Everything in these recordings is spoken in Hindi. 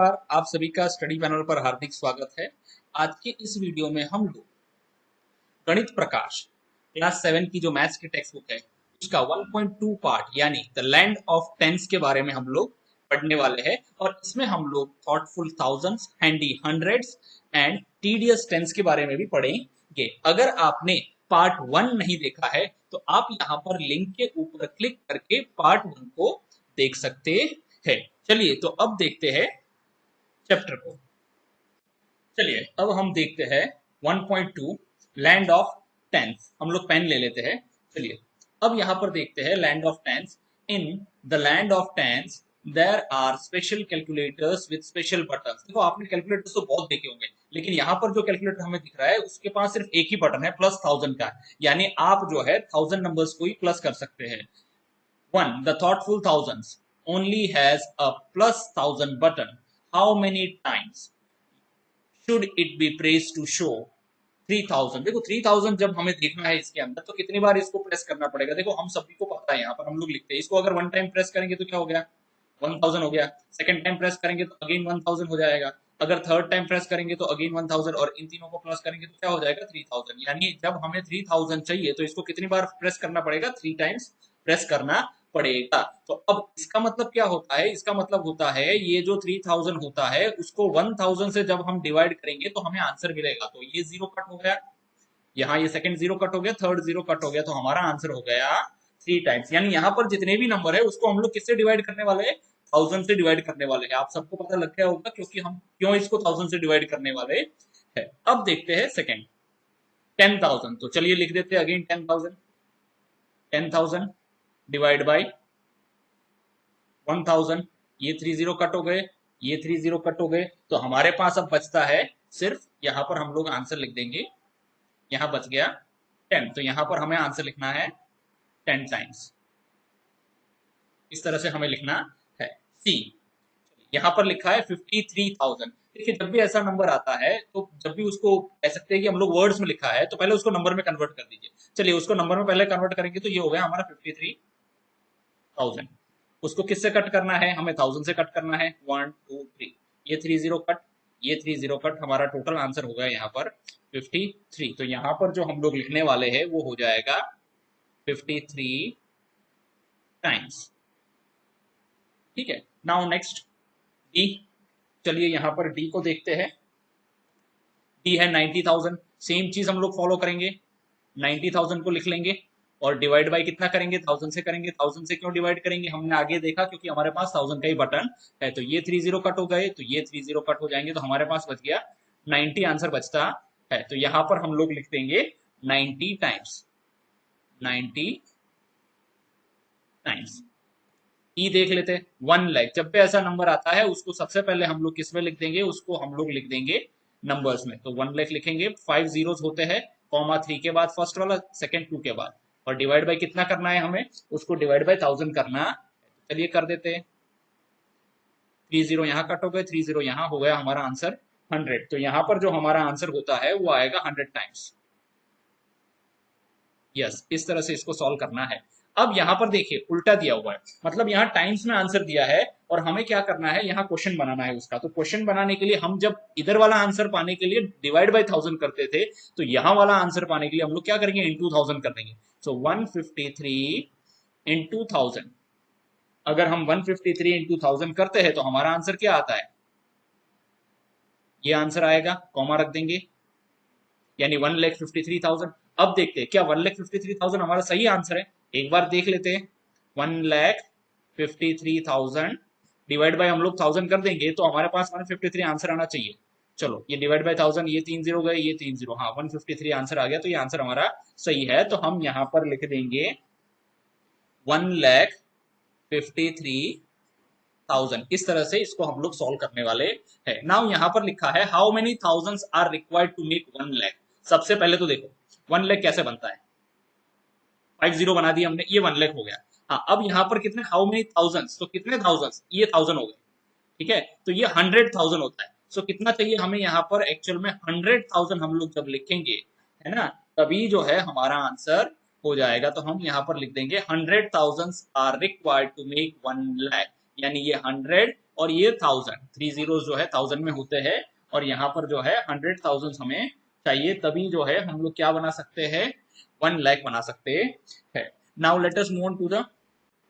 नमस्कार, आप सभी का स्टडी पैनल पर हार्दिक स्वागत है। आज के इस वीडियो में हम लोग गणित प्रकाश क्लास 7 की जो मैथ्स की टेक्स्ट बुक है उसका 1.2 पार्ट यानी द लैंड ऑफ टेंस के बारे में हम लोग पढ़ने वाले हैं और इसमें हम लोग thoughtful thousands, handy hundreds and tedious tens के बारे में भी पढ़ेंगे। अगर आपने पार्ट 1 नहीं देखा है तो आप यहाँ पर लिंक के ऊपर क्लिक करके पार्ट 1 को देख सकते हैं। चलिए तो अब देखते हैं चैप्टर को। चलिए अब हम देखते हैं 1.2 लैंड ऑफ टेंस। हम लोग पेन ले लेते हैं। चलिए अब यहाँ पर देखते हैं land of tens. In the land of tens there are special calculators with special buttons. देखो आपने कैलकुलेटर्स तो बहुत देखे होंगे, लेकिन यहाँ पर जो कैलकुलेटर हमें दिख रहा है उसके पास सिर्फ एक ही बटन है, प्लस 1000 का। यानी आप जो है 1000 नंबर्स को ही प्लस कर सकते हैं। 1. The thoughtful thousands only has a plus 1000 button. How many times should it be pressed to show 3000? देखो 3000 जब हमें देखना है इसके अंदर तो कितनी बार इसको प्रेस करना पड़ेगा। देखो हम सभी को पता है, यहाँ पर हम लोग लिखते हैं इसको, अगर वन टाइम प्रेस करेंगे तो क्या हो गया 1000 हो गया। सेकंड टाइम प्रेस करेंगे तो अगेन 1000 हो जाएगा। अगर थर्ड टाइम प्रेस करेंगे तो अगेन 1000 और इन तीनों को प्लस करेंगे तो क्या हो जाएगा 3000। यानी जब हमें 3000 चाहिए तो इसको कितनी बार प्रेस करना पड़ेगा, 3 टाइम्स प्रेस करना पड़ेगा। तो अब इसका मतलब क्या होता है, इसका मतलब होता है ये जो 3000 होता है उसको 1000 से जब हम डिवाइड करेंगे तो हमें आंसर मिलेगा। तो ये जीरो कट हो गया, यहाँ ये सेकंड जीरो कट हो गया, थर्ड जीरो कट हो गया, तो हमारा आंसर हो गया 3 टाइम्स। यानी यहाँ पर जितने भी नंबर है उसको हम लोग किससे डिवाइड करने वाले हैं, 1000 से डिवाइड करने वाले हैं। आप सबको पता लग गया होगा क्योंकि हम क्यों इसको 1000 से डिवाइड करने वाले हैं। अब देखते हैं सेकंड 10,000। तो चलिए लिख देते हैं अगेन 10,000। 10,000 divide by 1000। ये 30 कट हो गए, ये 30 कट हो गए, तो हमारे पास अब बचता है सिर्फ, यहाँ पर हम लोग आंसर लिख देंगे, यहाँ बच गया 10। तो यहाँ पर हमें आंसर लिखना है 10 टाइम्स। इस तरह से हमें लिखना है। सी यहाँ पर लिखा है 53,000। देखिए जब भी ऐसा नंबर आता है तो जब भी उसको कह सकते हैं कि हम लोग वर्ड्स में लिखा है तो पहले उसको नंबर में कन्वर्ट कर दीजिए। चलिए उसको नंबर में पहले कन्वर्ट करेंगे तो ये हो गया हमारा 53,000। उसको किससे कट करना है, हमें 1000 से कट करना है। 1 2 3, ये 30 कट, ये 30 कट, हमारा टोटल आंसर हो गया यहाँ पर 53। तो यहाँ पर जो हम लोग लिखने वाले हैं वो हो जाएगा 53 टाइम्स। ठीक है, नाउ नेक्स्ट डी। चलिए यहाँ पर डी को देखते हैं। डी है 90,000। सेम चीज हम लोग फॉलो करेंगे, 90,000 को लिख लेंगे और डिवाइड बाय कितना करेंगे, 1000 से करेंगे। 1000 से क्यों डिवाइड करेंगे, हमने आगे देखा क्योंकि हमारे पास 1000 का ही बटन है। तो ये 30 कट हो गए, तो ये 30 कट हो जाएंगे, तो हमारे पास बच गया 90 आंसर बचता है। तो यहाँ पर हम लोग लिख देंगे 90 टाइम्स। 90 टाइम्स। ई देख लेते हैं 1 लाख। जब भी ऐसा नंबर आता है उसको सबसे पहले हम लोग किस में लिख देंगे, उसको हम लोग लिख देंगे नंबर्स में। तो 1 लाख लिखेंगे, 5 जीरोस होते हैं, कॉमा 3 के बाद फर्स्ट वाला, सेकंड 2 के बाद, और डिवाइड बाय कितना करना है हमें, उसको डिवाइड बाय 1000 करना। चलिए कर देते हैं। 30 यहाँ कट हो गए, 30 यहाँ हो गया, हमारा आंसर 100। तो यहाँ पर जो हमारा आंसर होता है वो आएगा 100 टाइम्स। यस, इस तरह से इसको सॉल्व करना है। अब यहाँ पर देखिए उल्टा दिया हुआ है, मतलब यहाँ टाइम्स में आंसर दिया है और हमें क्या करना है, यहाँ क्वेश्चन बनाना है उसका। तो क्वेश्चन बनाने के लिए हम जब इधर वाला आंसर पाने के लिए डिवाइड बाय 1000 करते थे, तो यहाँ वाला आंसर पाने के लिए हम लोग क्या करेंगे, इंटू 1000 कर देंगे। सो 153 इंटू 1000। अगर हम 153 इंटू 1000 करते हैं तो हमारा आंसर क्या आता है, ये आंसर आएगा, कॉमा रख देंगे, यानी 1,53,000। अब देखते हैं क्या 1,53,000 हमारा सही आंसर है, एक बार देख लेते हैं। 1,53,000 डिवाइड बाय हम लोग 1000 कर देंगे तो हमारे पास 153 आंसर आना चाहिए। चलो ये डिवाइड बाय 1000, ये 3 जीरो गए, ये 3 जीरो, हाँ 153 आंसर आ गया। तो ये आंसर हमारा सही है। तो हम यहाँ पर लिख देंगे 1,53,000। इस तरह से इसको हम लोग सॉल्व करने वाले हैं। नाउ यहाँ पर लिखा है how many thousands are required to make 1 lakh. सबसे पहले तो देखो 1 लाख कैसे बनता है, 5 जीरो बना दिया हमने, ये 1 लाख हो गया। हाँ अब यहाँ पर कितने, हाउ मेनी थाउजेंड्स, तो कितने थाउजेंड्स, ये 1000 हो गए, ठीक है। तो ये 100,000 होता है। सो कितना चाहिए हमें यहाँ पर, एक्चुअल में 100,000 हम लोग जब लिखेंगे, है ना, तभी जो है हमारा आंसर हो जाएगा। तो हम यहाँ पर लिख देंगे 100,000 are required to make 1 lakh, यानी ये 100 और ये 1000, 3 zeros जो है 1000 में होते हैं, और यहाँ पर जो है 100,000 हमें चाहिए, तभी जो है हम लोग क्या बना सकते हैं, 1 लाख बना सकते हैं। Now let us move on to the,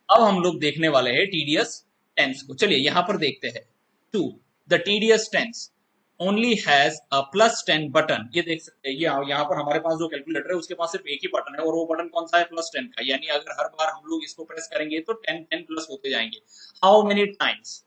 अब हम लोग देखने वाले हैं टीडीएस टेंस को। चलिए यहाँ पर देखते हैं। To the tedious tens only has a +10 button. ये देख सकते हैं, ये यहाँ पर हमारे पास जो कैलकुलेटर है उसके पास सिर्फ एक ही बटन है, और वो बटन कौन सा है, +10 का। यानी अगर हर बार हम लोग इसको प्रेस करेंगे तो 10 10 प्लस होते जाएंगे। How many times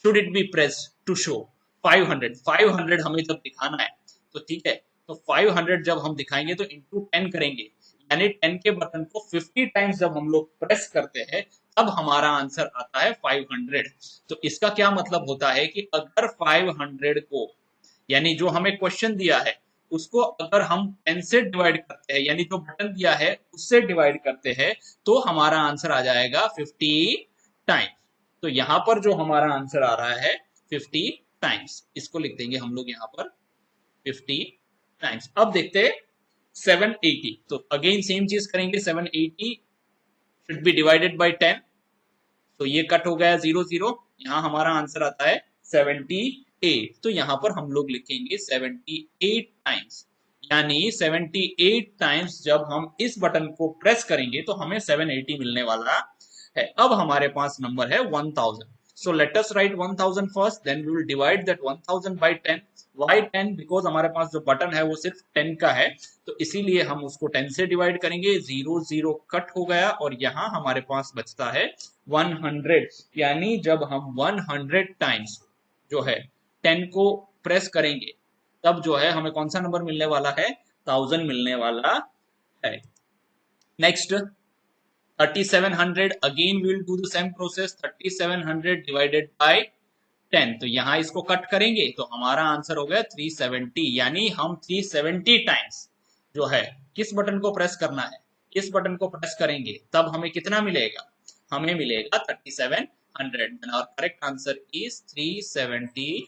should it be press to show 500? 500 हमें जब दिखाना है तो ठीक है, तो 500 जब हम दिखाएंगे तो इंटू 10 करेंगे, यानी 10 के बटन को 50 टाइम्स जब हम लोग प्रेस करते हैं तब हमारा आंसर आता है 500। तो इसका क्या मतलब होता है कि अगर 500 को, यानी जो हमें क्वेश्चन दिया है उसको अगर हम 10 से डिवाइड करते हैं, यानी जो बटन दिया है उससे डिवाइड करते हैं, तो हमारा आंसर आ जाएगा 50 टाइम्स। तो यहां पर जो हमारा आंसर आ रहा है 50 टाइम्स, इसको लिख देंगे हम लोग यहां पर 50 टाइम्स। अब देखते हैं 780, तो अगेन सेम चीज करेंगे। 780 शुड बी डिवाइडेड बाय 10, तो ये कट हो गया 0 0, यहाँ हमारा आंसर आता है 78। तो यहाँ पर हम लोग लिखेंगे 78 टाइम्स, यानी 78 टाइम्स जब हम इस बटन को प्रेस करेंगे तो हमें 780 मिलने वाला है। अब हमारे पास नंबर है 1000, so let us write 1000 first, then we will divide that 1000 by 10. why 10? because हमारे पास जो बटन है वो सिर्फ 10 का है, तो इसीलिए हम उसको 10 से डिवाइड करेंगे। 0 0 कट हो गया, और यहाँ हमारे पास बचता है 100, यानी जब हम 100 टाइम्स जो है 10 को प्रेस करेंगे तब जो है हमें कौन सा नंबर मिलने वाला है, 1000 मिलने वाला है। Next 3700, again we will do the same process. 3700 divided by 10, तो यहां इसको कट करेंगे तो हमारा आंसर हो गया 370, यानी हम 370 टाइम्स जो है किस बटन को प्रेस करना है, इस बटन को प्रेस करेंगे तब हमें कितना मिलेगा, हमें मिलेगा 3700। और करेक्ट आंसर इज 370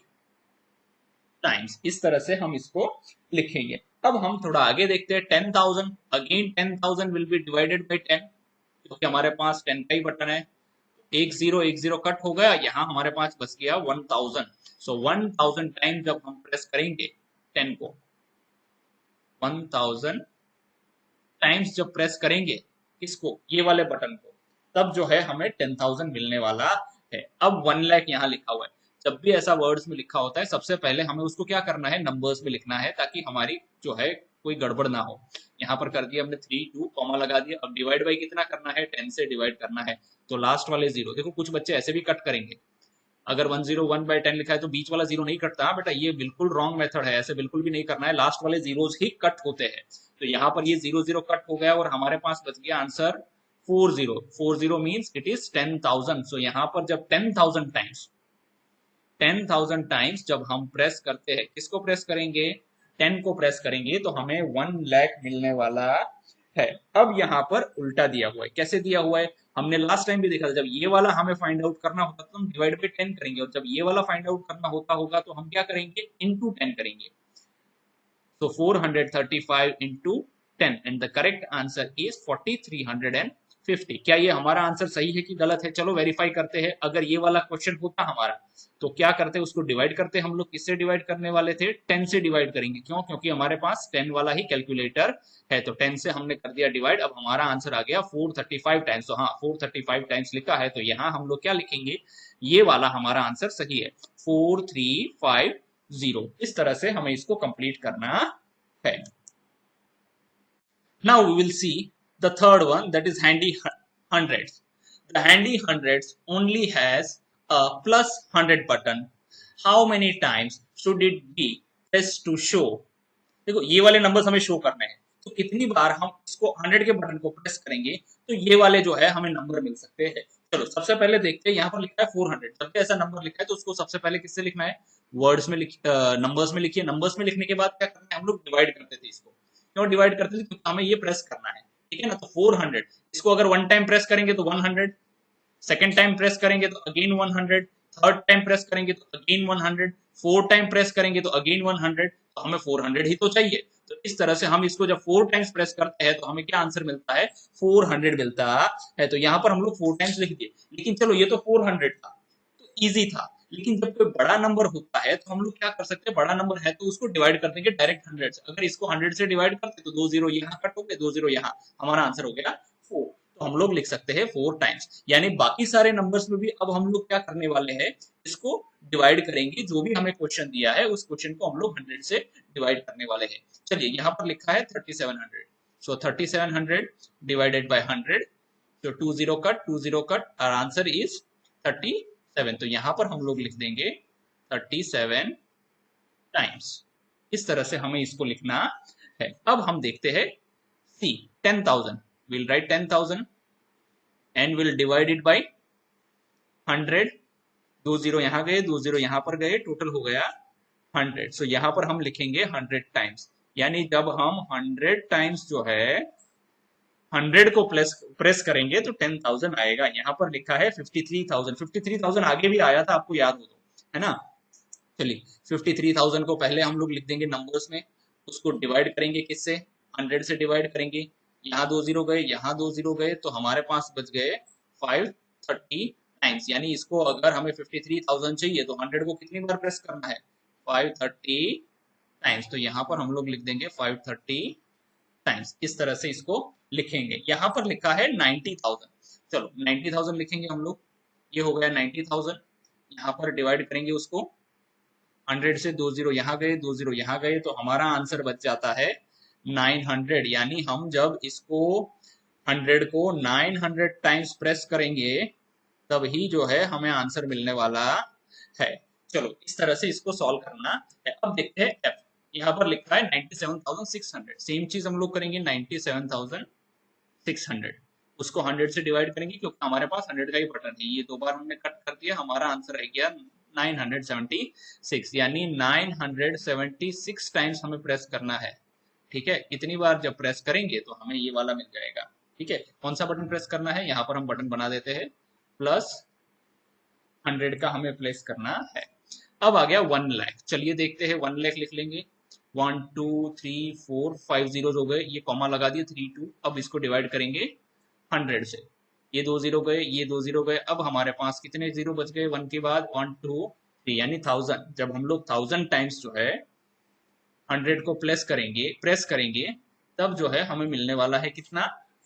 टाइम्स। इस तरह से हम इसको लिखेंगे। अब हम थोड़ा आगे देखते हैं 10,000, again 10,000 will be divided by 10, क्योंकि हमारे पास 10 का ही बटन है। 1 0 कट हो गया, यहाँ हमारे पास बच गया 1000। सो 1000 टाइम जब हम प्रेस करेंगे 10 को, 1000 टाइम्स जब प्रेस करेंगे किसको, ये वाले बटन को, तब जो है हमें 10,000 मिलने वाला है। अब 1 लाख यहाँ लिखा हुआ है, जब भी ऐसा वर्ड्स में लिखा होता है सबसे पहले हमें उसको क्या करना है, नंबर्स में लिखना है, ताकि हमारी जो है कोई गड़बड़ ना हो। यहाँ पर कर दिया हमने 3 2 कॉमा लगा दिया। अब डिवाइड बाई कितना करना है, 10 से डिवाइड करना है, तो लास्ट वाले 0, देखो कुछ बच्चे ऐसे भी कट करेंगे, अगर 101 बाय 10 लिखा है तो बीच वाला 0 नहीं कटता बेटा, ये बिल्कुल रॉन्ग मेथड है, ऐसे बिल्कुल भी नहीं करना है, लास्ट वाले जीरोस ही कट होते हैं। तो यहाँ पर ये 0 0 कट हो गया और हमारे पास बच गया आंसर 40। 40 means it is 10,000। सो यहाँ पर जब 10,000 टाइम्स जब हम प्रेस करते हैं, किसको प्रेस करेंगे, 10 को प्रेस करेंगे, तो हमें 1 लाख मिलने वाला है। अब यहाँ पर उल्टा दिया हुआ है, कैसे दिया हुआ है, हमने लास्ट टाइम भी देखा था, जब ये वाला हमें फाइंड आउट करना होता तो हम डिवाइड बाय 10 करेंगे, और जब ये वाला फाइंड आउट करना होता होगा तो हम क्या करेंगे, इनटू 10 करेंगे। So 435 into 10 and the correct answer is 4350। क्या ये हमारा आंसर सही है कि गलत है, चलो वेरीफाई करते हैं। अगर ये वाला क्वेश्चन होता हमारा तो क्या करते, उसको डिवाइड करते, हम लोग किससे डिवाइड करने वाले थे, 10 से डिवाइड करेंगे। क्यों, क्योंकि हमारे पास 10 वाला ही कैलकुलेटर है, तो 10 से हमने कर दिया डिवाइड। अब हमारा आंसर आ गया 435 टाइम्स। तो हाँ 435 टाइम्स लिखा है, तो यहाँ हम लोग क्या लिखेंगे, ये वाला हमारा आंसर सही है, 4350। इस तरह से हमें इसको कंप्लीट करना है। Now we will see the third one, that is handy hundreds. The handy hundreds only has a +100 button. How many times should it be pressed to show? देखो ये वाले नंबर्स हमें शो करने हैं, तो कितनी बार हम इसको 100 के बटन को प्रेस करेंगे तो ये वाले जो है हमें नंबर मिल सकते हैं। चलो सबसे पहले देखते हैं, यहाँ पर लिखा है 400। जब भी ऐसा नंबर लिखा है तो उसको सबसे पहले किससे लिखना है, वर्ड्स में नंबर्स में लिखिए। नंबर्स में लिखने के बाद क्या करना है, हम लोग डिवाइड करते थे इसको। क्यों डिवाइड करते थे, क्योंकि हमें ये प्रेस करना है, ठीक है ना। तो 400, इसको अगर 1 टाइम प्रेस करेंगे तो 100, सेकेंड टाइम प्रेस करेंगे तो अगेन 100, थर्ड टाइम प्रेस करेंगे तो अगेन 100, फोर्थ टाइम प्रेस करेंगे तो अगेन 100, तो हमें 400 ही तो चाहिए। तो इस तरह से हम इसको जब 4 टाइम्स प्रेस करते हैं तो हमें क्या आंसर मिलता है, 400 मिलता है। तो यहाँ पर हम लोग 4 टाइम्स लिख दिए, लेकिन चलो ये तो 400 था तो इजी था, लेकिन जब कोई बड़ा नंबर होता है तो हम लोग क्या कर सकते हैं, बड़ा नंबर है तो उसको डिवाइड कर देंगे डायरेक्ट 100 से। अगर इसको 100 से डिवाइड करते तो 2 जीरो यहाँ कट हो गए, 2 जीरो यहाँ, हमारा आंसर हो गया 4। तो हम लोग लिख सकते हैं 4 टाइम्स। यानी बाकी सारे नंबर्स में भी अब हम लोग क्या करने वाले हैं, इसको डिवाइड करेंगे। जो भी हमें क्वेश्चन दिया है उस क्वेश्चन को हम लोग 100 से डिवाइड करने वाले हैं। चलिए यहाँ पर लिखा है 3700, सो 3700 डिवाइडेड बाय 100, तो 2 जीरो कट, और आंसर इज 37। तो यहां पर हम लोग लिख देंगे 37 टाइम्स। इस तरह से हमें इसको लिखना है। अब हम देखते हैं सी 10,000, will write 10,000 and will divide it by 100। 2 zero यहाँ गए, 2 जीरो यहाँ पर गए, टोटल हो गया 100। सो यहाँ पर हम लिखेंगे 100 टाइम्स। यानी जब हम 100 टाइम्स जो है 100 को प्रेस करेंगे तो 10,000 आएगा। यहाँ पर लिखा है 53,000, 53,000 आगे भी आया था, आपको याद हो तो, है ना। चलिए 53,000 को पहले हम लोग लिख देंगे नंबर्स में, उसको डिवाइड करेंगे किससे, 100 से डिवाइड करेंगे। यहाँ 2 जीरो गए, यहाँ 2 जीरो गए, तो हमारे पास बच गए 530 टाइम्स। यानी इसको अगर हमें 53,000 चाहिए तो 100 को कितनी बार प्रेस करना है, 530 टाइम्स। तो यहाँ पर हम लोग लिख देंगे 530 टाइम्स। इस तरह से इसको लिखेंगे। यहां पर लिखा है 90,000, चलो 90,000 लिखेंगे हम लोग। ये हो गया 90,000, यहाँ पर डिवाइड करेंगे उसको 100 से। 2 जीरो यहाँ गए, 2 जीरो यहाँ गए, तो हमारा आंसर बच जाता है 900। यानी हम जब इसको 100 को 900 टाइम्स प्रेस करेंगे तभी जो है हमें आंसर मिलने वाला है। चलो इस तरह से इसको सॉल्व करना है। अब देखते हैं एफ। यहाँ पर लिखा है 97,600, सेम चीज हम लोग करेंगे 97,600, उसको 100 से डिवाइड करेंगे क्योंकि हमारे पास 100 का ही बटन है। ये 2 बार हमने कट कर दिया, हमारा आंसर आ गया 976। यानी 976 टाइम्स हमें प्रेस करना है। ठीक है, इतनी बार जब प्रेस करेंगे तो हमें ये वाला मिल जाएगा। ठीक है, कौन सा बटन प्रेस करना है, यहाँ पर हम बटन बना देते हैं, प्लस 100 का हमें प्लेस करना है। अब आ गया 1 लाख। चलिए देखते हैं, 1 लाख लिख लेंगे। 1 2 3 4 5 जीरो हो गए, ये कॉमा लगा दिए 3 2। अब इसको डिवाइड करेंगे 100 से। ये 2 जीरो गए, ये 2 जीरो गए, अब हमारे पास कितने जीरो बच गए 1 के बाद, 1 2 3, यानी 1000। जब हम लोग 1000 टाइम्स जो है 100 को प्रेस करेंगे तब जो है हमें मिलने वाला है कितना,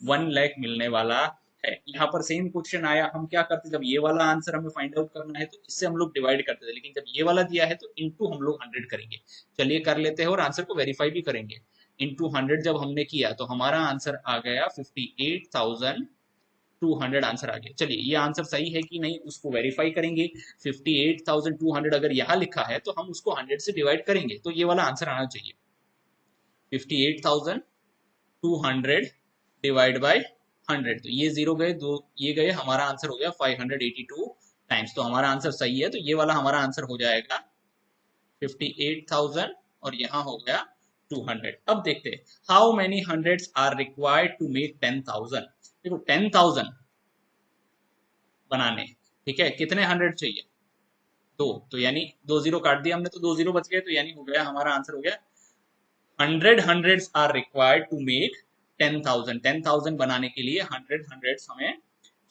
1 लाख मिलने वाला है। यहाँ पर सेम क्वेश्चन आया, हम क्या करते, जब ये वाला आंसर हमें फाइंड आउट करना है तो इससे हम लोग डिवाइड करते थे, लेकिन जब ये वाला दिया है तो इनटू हम लोग 100 करेंगे। चलिए कर लेते हैं और आंसर को वेरीफाई भी करेंगे। इनटू 100 जब हमने किया तो हमारा आंसर आ गया 58,200 आंसर आ गया। चलिए ये आंसर सही है कि नहीं उसको वेरीफाई करेंगे। 58,200 अगर यहाँ लिखा है तो हम उसको 100 से डिवाइड करेंगे तो ये वाला आंसर आना चाहिए। 58,200 डिवाइड बाय 100, तो ये जीरो गए, दो ये गए, हमारा आंसर हो गया 582 टाइम्स। तो हमारा आंसर सही है, तो ये वाला हमारा आंसर हो जाएगा 58,000 और यहाँ हो गया 200। अब देखते हैं how many hundreds are required to make 10,000। देखो 10,000 बनाने, ठीक है, कितने 100 चाहिए, 2, तो यानी 2 जीरो काट दिया हमने तो 2 जीरो बच गए, तो यानी हो गया हमारा आंसर हो गया 100 hundreds are required to make 10,000। 10,000 बनाने के लिए 100 हंड्रेड्स हमें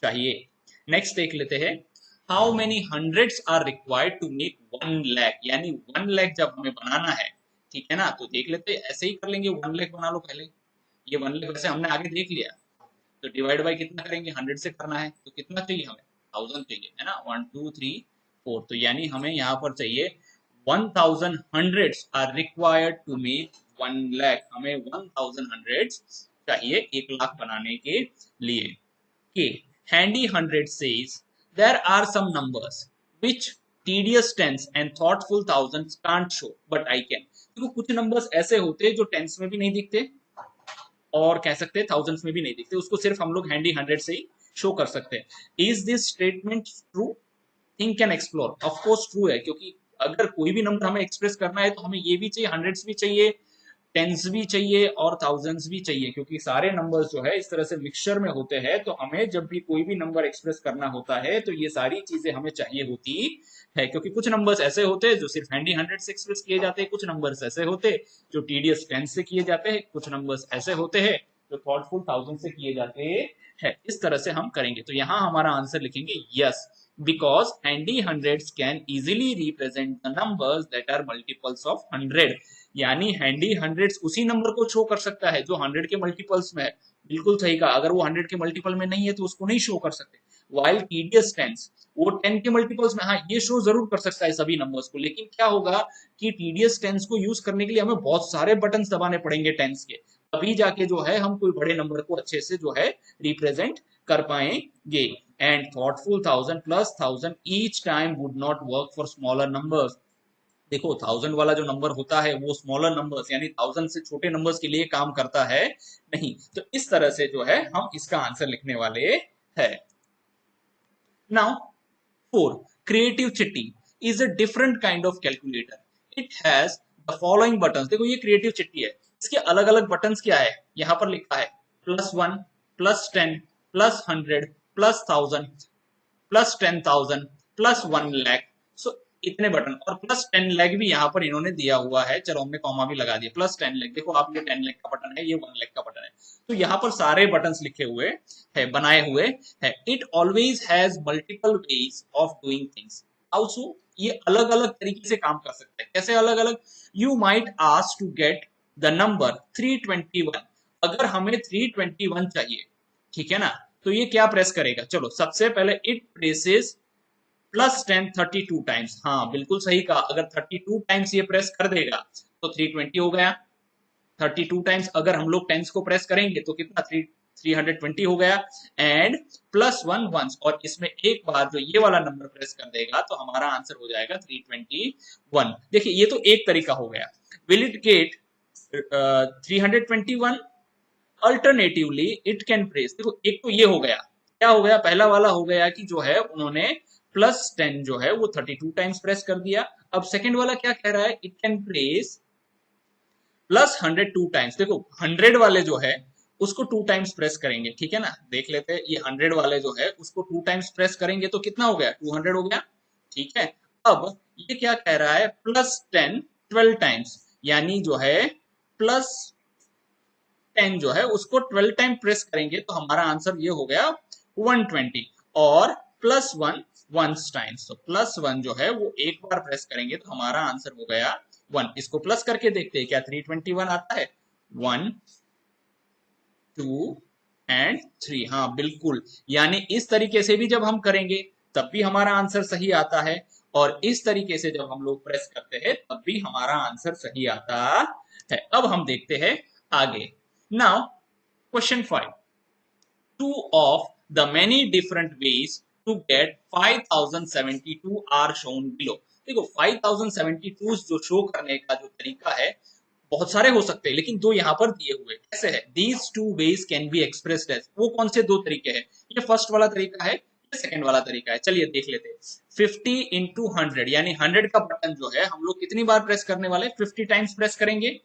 चाहिए। नेक्स्ट देख लेते हैं how many hundreds are required to make 1 lakh. यानी 1 लाख जब हमें बनाना है, ठीक है ना, तो देख लेते हैं, ऐसे ही कर लेंगे, 1 लाख बना लो पहले। ये 1 लाख वैसे हमने आगे देख लिया, तो डिवाइड बाय कितना करेंगे, 100 से करना है, तो कितना चाहिए हमें, 1000 चाहिए, है ना, 1 2 3 4, तो यानी हमें यहाँ पर चाहिए 1000 hundreds are required to make 1 lakh. हमें 1000 हंड्रेड्स चाहिए 1 लाख बनाने के लिए। के handy 100 says there are some numbers which tedious tens and thoughtful thousands can't show but I can। देखो कुछ नंबर्स ऐसे होते हैं जो टेंस में भी नहीं दिखते और कह सकते हैं थाउजेंड्स में भी नहीं दिखते, उसको सिर्फ हम लोग हैंडी 100 से ही शो कर सकते हैं। Is this statement true, think can explore. Of course true है, क्योंकि अगर कोई भी नंबर हमें एक्सप्रेस करना है तो हमें ये भी चाहिए, हंड्रेड्स भी चाहिए, टेंस भी चाहिए और थाउजेंड्स भी चाहिए, क्योंकि सारे नंबर्स जो है इस तरह से मिक्सचर में होते हैं। तो हमें जब भी कोई भी नंबर एक्सप्रेस करना होता है तो ये सारी चीजें हमें चाहिए होती है, क्योंकि कुछ नंबर्स ऐसे होते हैं जो सिर्फ हैंडी 100 से एक्सप्रेस किए जाते हैं, कुछ नंबर्स ऐसे होते हैं जो टीडियस टेंस से किए जाते हैं, कुछ नंबर्स ऐसे होते हैं जो थॉटफुल थाउजेंड से किए जाते हैं। इस तरह से हम करेंगे। तो यहाँ हमारा आंसर लिखेंगे yes, because handy hundreds can easily represent the numbers that are multiples of 100. यानी हैंडी हंड्रेड्स उसी नंबर को शो कर सकता है जो 100 के मल्टीपल्स में है। बिल्कुल सही कहा, अगर वो 100 के मल्टीपल में नहीं है तो उसको नहीं शो कर सकते। वाइल टीडीएस टेंस वो 10 के मल्टीपल्स में हाँ ये शो जरूर कर सकता है सभी नंबर्स को, लेकिन क्या होगा कि टीडीएस टेंस को यूज करने के लिए हमें बहुत सारे बटन दबाने पड़ेंगे टेंस के, तभी जाके जो है हम कोई बड़े नंबर को अच्छे से जो है रिप्रेजेंट कर पाएंगे। And thoughtful 1000 plus 1000 each time would not work for smaller numbers. देखो 1000 वाला जो नंबर होता है वो स्मॉलर नंबर्स यानी 1000 से छोटे नंबर्स के लिए काम करता है नहीं। तो इस तरह से जो है हम इसका आंसर लिखने वाले हैं। नाउ 4 क्रिएटिव चिट्टी is a different kind of calculator. It has the following buttons. देखो ये क्रिएटिव चिट्टी है, इसके अलग अलग बटन्स क्या है, यहां पर लिखा है +1 +10 +100 +1000 +10,000 +1 लाख। सो इतने बटन और +10 लाख भी यहाँ पर इन्होंने दिया हुआ है, चलो हमने कॉमा भी लगा दिया +10 लाख। देखो आप ये 10 लाख का बटन है, ये 1 लाख का बटन है, तो यहाँ पर सारे बटन्स लिखे हुए है, बनाए हुए है। It always has multiple ways of doing things. Also ये अलग अलग तरीके से काम कर सकता है। कैसे अलग अलग? You might ask to get the number 321। अगर हमें 321 चाहिए, ठीक है ना, तो ये क्या प्रेस करेगा? चलो सबसे पहले इट प्रेसेस +10 32 टाइम्स। हाँ बिल्कुल सही कहा, अगर 32 टाइम्स ये प्रेस कर देगा तो 320 हो गया। 32 टाइम्स अगर हम लोग टेंस को प्रेस करेंगे तो कितना 320 हो गया। एंड +1 वंस, और इसमें एक बार जो ये वाला नंबर प्रेस कर देगा तो हमारा आंसर हो जाएगा 321। देखिए ये तो एक तरीका हो गया। Will it get 321? Alternatively it can press. देखो एक तो ये हो गया, क्या हो गया, पहला वाला हो गया कि जो है उन्होंने +10 जो है वो 32 टाइम्स प्रेस कर दिया। अब सेकंड वाला क्या कह रहा है, इट कैन प्रेस +100 2 टाइम्स। देखो 100 वाले जो है उसको 2 टाइम्स प्रेस करेंगे, ठीक है ना, देख लेते हैं। ये 100 वाले जो है उसको 2 टाइम्स प्रेस करेंगे तो कितना हो गया, 200 हो गया, ठीक है। अब ये क्या कह रहा है, +10 12 टाइम्स, यानी जो है +10 जो है उसको 12 टाइम प्रेस करेंगे तो हमारा आंसर ये हो गया 120। और +1 वंस टाइम्स, तो +1 जो है वो एक बार प्रेस करेंगे तो हमारा आंसर हो गया 1। इसको प्लस करके देखते हैं क्या 321 आता है। 1 2 एंड 3, हाँ बिल्कुल, यानी इस तरीके से भी जब हम करेंगे तब भी हमारा आंसर सही आता है, और इस तरीके से जब हम लोग प्रेस करते हैं तब भी हमारा आंसर सही आता है। अब हम देखते हैं आगे। Now question 5, 2 of the many different ways to get 5072 are shown below। देखो 5072 जो शो करने का जो तरीका है बहुत सारे हो सकते हैं, लेकिन दो यहाँ पर दिए हुए कैसे है, these two ways can be expressed as। वो कौन से दो तरीके हैं, ये फर्स्ट वाला तरीका है, ये सेकंड वाला तरीका है। चलिए देख लेते हैं। 50 into 100 यानी 100 का बटन जो है हम लोग कितनी बार प्रेस करने वाले, 50 टाइम्स प्रेस करेंगे।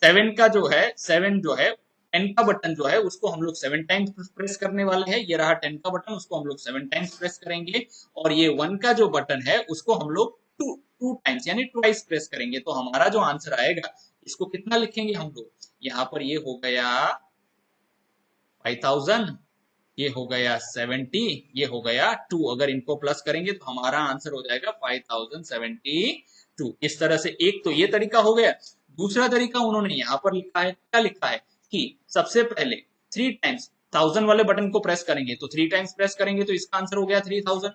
7 का जो है 7 जो है 10 का बटन जो है उसको हम लोग 7 टाइम्स प्रेस करने वाले हैं। ये रहा 10 का बटन, उसको हम लोग 7 टाइम्स प्रेस करेंगे। और ये 1 का जो बटन है उसको हम लोग 2 टाइम्स यानी ट्वाइस प्रेस करेंगे। तो हमारा जो आंसर आएगा इसको कितना लिखेंगे हम लोग, यहाँ पर ये हो गया 5000, ये हो गया 70, ये हो गया 2। अगर इनको प्लस करेंगे तो हमारा आंसर हो जाएगा 5072। इस तरह से एक तो ये तरीका हो गया। दूसरा तरीका उन्होंने यहाँ पर लिखा है, क्या लिखा है कि सबसे पहले 3 टाइम्स 1000 वाले बटन को प्रेस करेंगे तो 3 टाइम्स प्रेस करेंगे तो इसका आंसर हो गया 3000।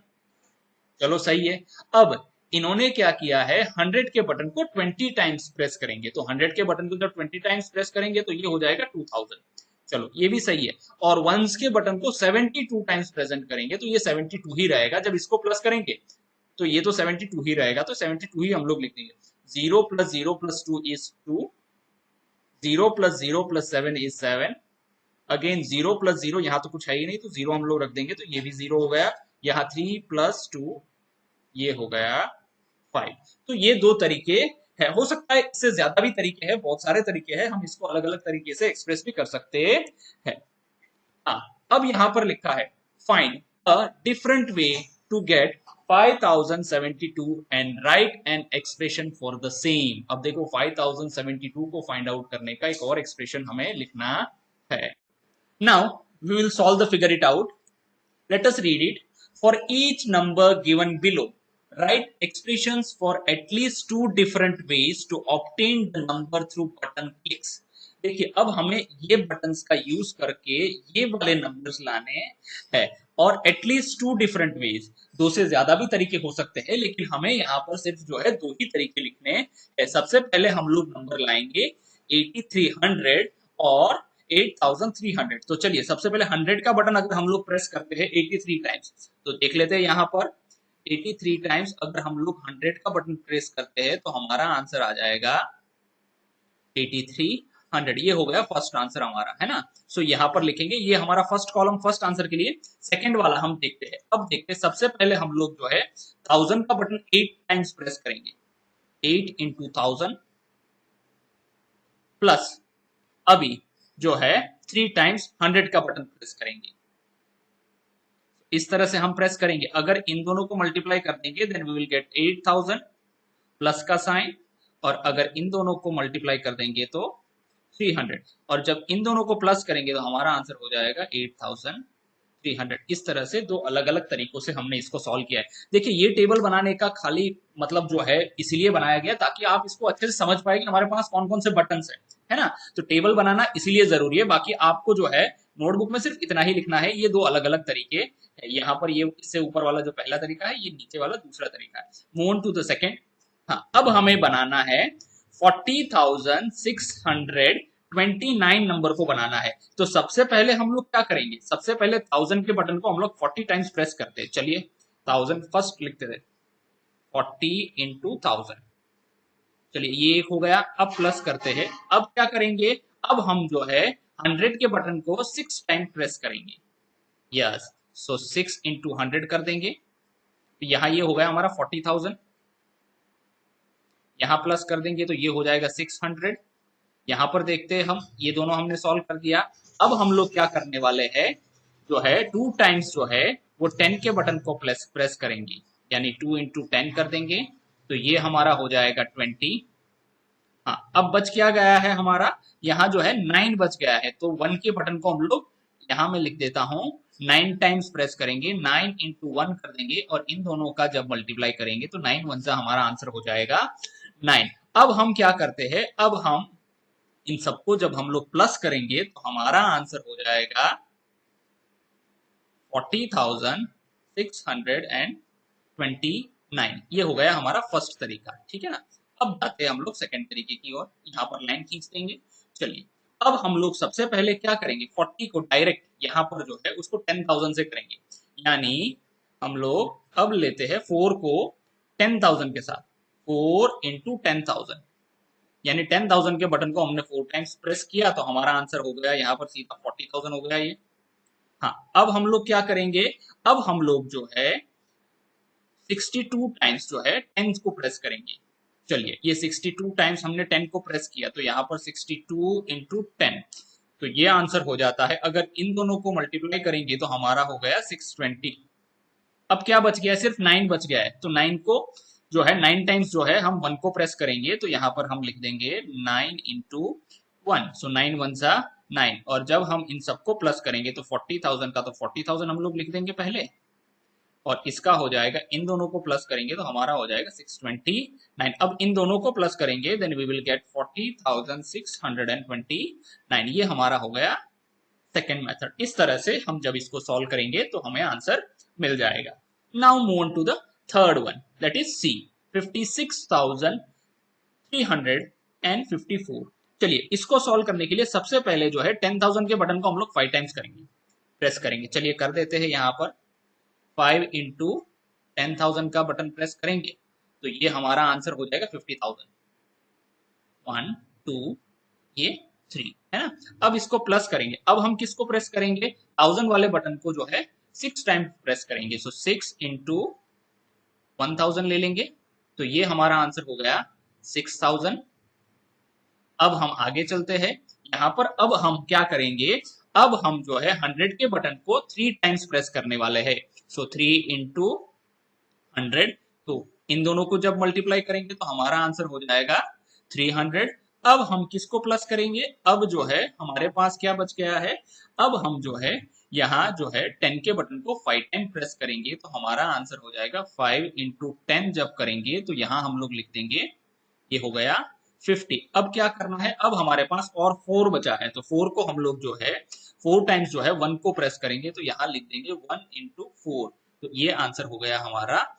चलो सही है। अब इन्होंने क्या किया है, 100 के बटन को 20 टाइम्स प्रेस करेंगे तो 100 के बटन को जब 20 टाइम्स प्रेस करेंगे तो ये हो जाएगा 2000। चलो ये भी सही है। और वंस के बटन को 72 टाइम्स प्रेजेंट करेंगे तो ये 72 ही रहेगा। जब इसको प्लस करेंगे तो ये तो 72 ही रहेगा, तो 72 ही हम लोग लिख देंगे। 0 + 0 + 2 is 2, 0 + 0 + 7 is 7। अगेन 0 + 0, यहाँ तो कुछ है ही नहीं तो 0 हम लोग रख देंगे तो ये भी 0 हो गया। यहाँ 3 + 2 ये हो गया 5। तो ये दो तरीके है, हो सकता है इससे ज्यादा भी तरीके हैं, बहुत सारे तरीके हैं, हम इसको अलग अलग तरीके से एक्सप्रेस भी कर सकते हैं। हाँ, अब यहां पर लिखा है find a different way to get 5072 and write an expression for the same. अब देखो 5072 को फाइंड आउट करने का एक और एक्सप्रेशन हमें लिखना है। Now we will solve the figure it out. Let us read it. For each number given below, write expressions for at least 2 different ways to obtain the number through button clicks. देखिए अब हमें ये बटन्स का यूज करके ये वाले नंबर्स लाने हैं और एटलीस्ट 2 डिफरेंट वेज, दो से ज्यादा भी तरीके हो सकते हैं, लेकिन हमें यहाँ पर सिर्फ जो है दो ही तरीके लिखने हैं। सबसे पहले हम लोग नंबर लाएंगे 8300 और 8300। तो चलिए सबसे पहले 100 का बटन अगर हम लोग प्रेस करते हैं 83 टाइम्स, तो देख लेते हैं यहाँ पर 83 टाइम्स अगर हम लोग 100 का बटन प्रेस करते हैं तो हमारा आंसर आ जाएगा 8300। ये हो गया फर्स्ट आंसर हमारा, है ना। सो यहाँ पर लिखेंगे, ये हमारा फर्स्ट कॉलम फर्स्ट आंसर के लिए। सेकंड वाला हम देखते हैं। अब देखते हैं, सबसे पहले हम लोग जो है 1000 का बटन 8 टाइम्स प्रेस करेंगे। 8 into 1000 प्लस अभी जो है 3 टाइम्स 100 का बटन प्रेस करेंगे। इस तरह से हम प्रेस करेंगे। अगर इन दोनों को मल्टीप्लाई कर देंगे then we will get 8000 plus का साइन, और अगर इन दोनों को मल्टीप्लाई कर देंगे तो 300, और जब इन दोनों को प्लस करेंगे तो हमारा आंसर हो जाएगा 8300। इस तरह से दो अलग अलग तरीकों से हमने इसको सॉल्व किया है। देखिए ये टेबल बनाने का खाली मतलब जो है इसीलिए बनाया गया ताकि आप इसको अच्छे से समझ पाए कि हमारे पास कौन कौन से बटन्स है ना। तो टेबल बनाना इसीलिए जरूरी है, बाकी आपको जो है नोटबुक में सिर्फ इतना ही लिखना है। ये दो अलग अलग तरीके है। यहाँ पर ये इससे ऊपर वाला जो पहला तरीका है, ये नीचे वाला दूसरा तरीका है। Move on to the second. हाँ, अब हमें बनाना है 40,629 नंबर को बनाना है। तो सबसे पहले हम लोग क्या करेंगे, सबसे पहले 1000 के बटन को हम लोग 40 टाइम्स प्रेस करते हैं। चलिए 1000 फर्स्ट लिखते थे, 40 into 1000। चलिए ये एक हो गया। अब प्लस करते हैं। अब क्या करेंगे, अब हम जो है 100 के बटन को 6 टाइम प्रेस करेंगे। यस, सो 6 into 100 कर देंगे। तो यहाँ ये हो गया हमारा 40,000। यहाँ प्लस कर देंगे तो ये हो जाएगा 600। यहाँ पर देखते हैं हम, ये दोनों हमने सॉल्व कर दिया। अब हम लोग क्या करने वाले हैं, जो है 2 टाइम्स जो है वो 10 के बटन को प्रेस करेंगे, यानी 2 into 10 कर देंगे। तो ये हमारा हो जाएगा 20। हाँ, अब बच क्या गया है हमारा, यहाँ जो है 9 बच गया है। तो 1 के बटन को हम लोग यहाँ में लिख देता हूँ 9 टाइम्स प्रेस करेंगे, 9 into 1 कर देंगे, और इन दोनों का जब मल्टीप्लाई करेंगे तो 9 1 सा हमारा आंसर हो जाएगा 9। अब हम क्या करते हैं, अब हम इन सबको जब हम लोग प्लस करेंगे तो हमारा आंसर हो जाएगा 40,629। ये हो गया हमारा फर्स्ट तरीका, ठीक है ना। अब जाते हैं हम लोग सेकंड तरीके की ओर। यहाँ पर लाइन खींच देंगे। चलिए अब हम लोग सबसे पहले क्या करेंगे, 40 को डायरेक्ट यहाँ पर जो है उसको 10,000 से करेंगे। यानी हम लोग अब लेते हैं 4 को 10,000 के साथ, 4 into 10,000, यानी 10,000 के बटन को हमने 4 टाइम्स प्रेस किया तो हमारा आंसर हो गया यहाँ पर सीधा 40,000 हो गया ये। हाँ, अब हम लोग क्या करेंगे, अब हम लोग जो है 62 टाइम्स जो है 10 को प्रेस करेंगे। चलिए ये 62 टाइम्स हमने 10 को प्रेस किया तो यहाँ पर 62 into 10, तो ये आंसर हो जाता है। अगर इन दोनों को मल्टीप्लाई करेंगे तो हमारा हो गया 620। अब क्या बच गया है, सिर्फ 9 बच गया है। तो 9 को जो है 9 टाइम्स जो है हम 1 को प्रेस करेंगे, तो यहाँ पर हम लिख देंगे 9 into 1। सो 9 1 सा 9, और जब हम इन सबको प्लस करेंगे तो 40,000 का तो 40,000 हम लोग लिख देंगे पहले, और इसका हो जाएगा, इन दोनों को प्लस करेंगे तो हमारा हो जाएगा 629। अब इन दोनों को प्लस करेंगे देन वी विल गेट 40,629। ये हमारा हो गया सेकेंड मेथड। इस तरह से हम जब इसको सॉल्व करेंगे तो हमें आंसर मिल जाएगा। Now move on to the third one, that is C, 56,354। चलिए इसको सॉल्व करने के लिए सबसे पहले जो है 10,000 के बटन को हम लोग 5 टाइम्स करेंगे, प्रेस करेंगे। चलिए कर देते हैं। यहाँ पर 5 into 10,000 का बटन प्रेस करेंगे तो ये हमारा आंसर हो जाएगा 50,000। 1 2 ये 3 है ना। अब इसको प्लस करेंगे। अब हम किसको प्रेस करेंगे, 1000 वाले बटन को जो है 6 टाइम प्रेस करेंगे। सो 6 into 1000 ले लेंगे तो ये हमारा आंसर हो गया 6000। अब हम आगे चलते हैं। यहाँ पर अब हम क्या करेंगे, अब हम जो है 100 के बटन को 3 टाइम्स प्रेस करने वाले हैं। सो 3 into 100, तो इन दोनों को जब मल्टीप्लाई करेंगे तो हमारा आंसर हो जाएगा 300। अब हम किसको प्लस करेंगे, अब जो है हमारे पास क्या बच गया है, अब हम जो है यहाँ जो है 10 के बटन को 5 टाइम प्रेस करेंगे तो हमारा आंसर हो जाएगा 5 इंटू 10 जब करेंगे तो यहाँ हम लोग लिख देंगे, ये हो गया 50। अब क्या करना है, अब हमारे पास और 4 बचा है, तो 4 को हम लोग जो है 4 टाइम्स जो है 1 को प्रेस करेंगे तो यहाँ लिख देंगे 1 इंटू 4, तो ये आंसर हो गया हमारा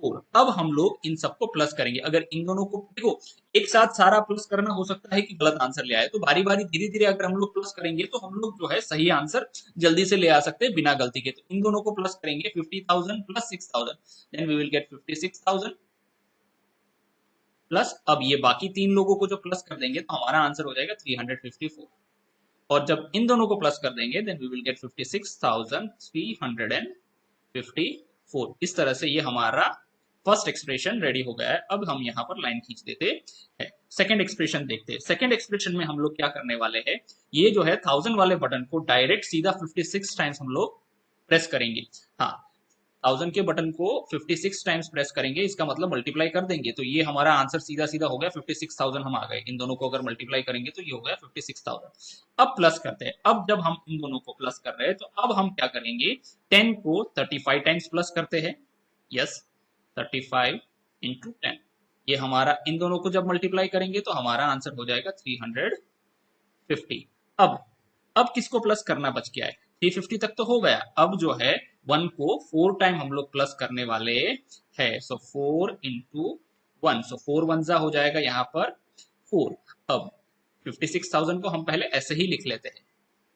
4। अब हम लोग इन सबको प्लस करेंगे। अगर इन दोनों को देखो एक साथ सारा प्लस करना, हो सकता है कि गलत आंसर ले आए, तो बारी बारी धीरे धीरे अगर हम लोग प्लस करेंगे तो हम लोग जो है सही आंसर जल्दी से ले आ सकते हैं बिना गलती के। तो इन दोनों को प्लस करेंगे, 50,000 plus 6,000, then we will get 56,000 plus, अब ये बाकी 3 लोगों को जो प्लस कर देंगे तो हमारा आंसर हो जाएगा 354, और जब इन दोनों को प्लस कर देंगे देन वी विल गेट 56,354। इस तरह से ये हमारा फर्स्ट एक्सप्रेशन रेडी हो गया है। अब हम यहाँ पर लाइन खींच देते हैं, सेकंड एक्सप्रेशन देखते हैं। सेकंड एक्सप्रेशन में हम लोग क्या करने वाले हैं, ये जो है 1000 वाले बटन को डायरेक्ट सीधा 56 टाइम्स हम लोग प्रेस करेंगे। हाँ, 1000 के बटन को 56 टाइम्स प्रेस करेंगे, इसका मतलब मल्टीप्लाई कर देंगे, तो ये हमारा आंसर सीधा सीधा हो गया 56,000 हम आ गए। इन दोनों को अगर मल्टीप्लाई करेंगे तो ये हो गया 56,000। अब प्लस करते हैं, अब जब हम इन दोनों को प्लस कर रहे हैं तो अब हम क्या करेंगे, 10 को 35 टाइम्स प्लस करते हैं। यस, 35 इंटू 10, ये हमारा इन दोनों को जब मल्टीप्लाई करेंगे तो हमारा आंसर हो जाएगा 350। अब किसको प्लस करना बच गया है, 350 तक तो हो गया। अब जो है 1 को 4 टाइम हम लोग प्लस करने वाले हैं, सो 4 इंटू 1, सो 4 1 हो जाएगा यहाँ पर 4। अब 56,000 को हम पहले ऐसे ही लिख लेते हैं,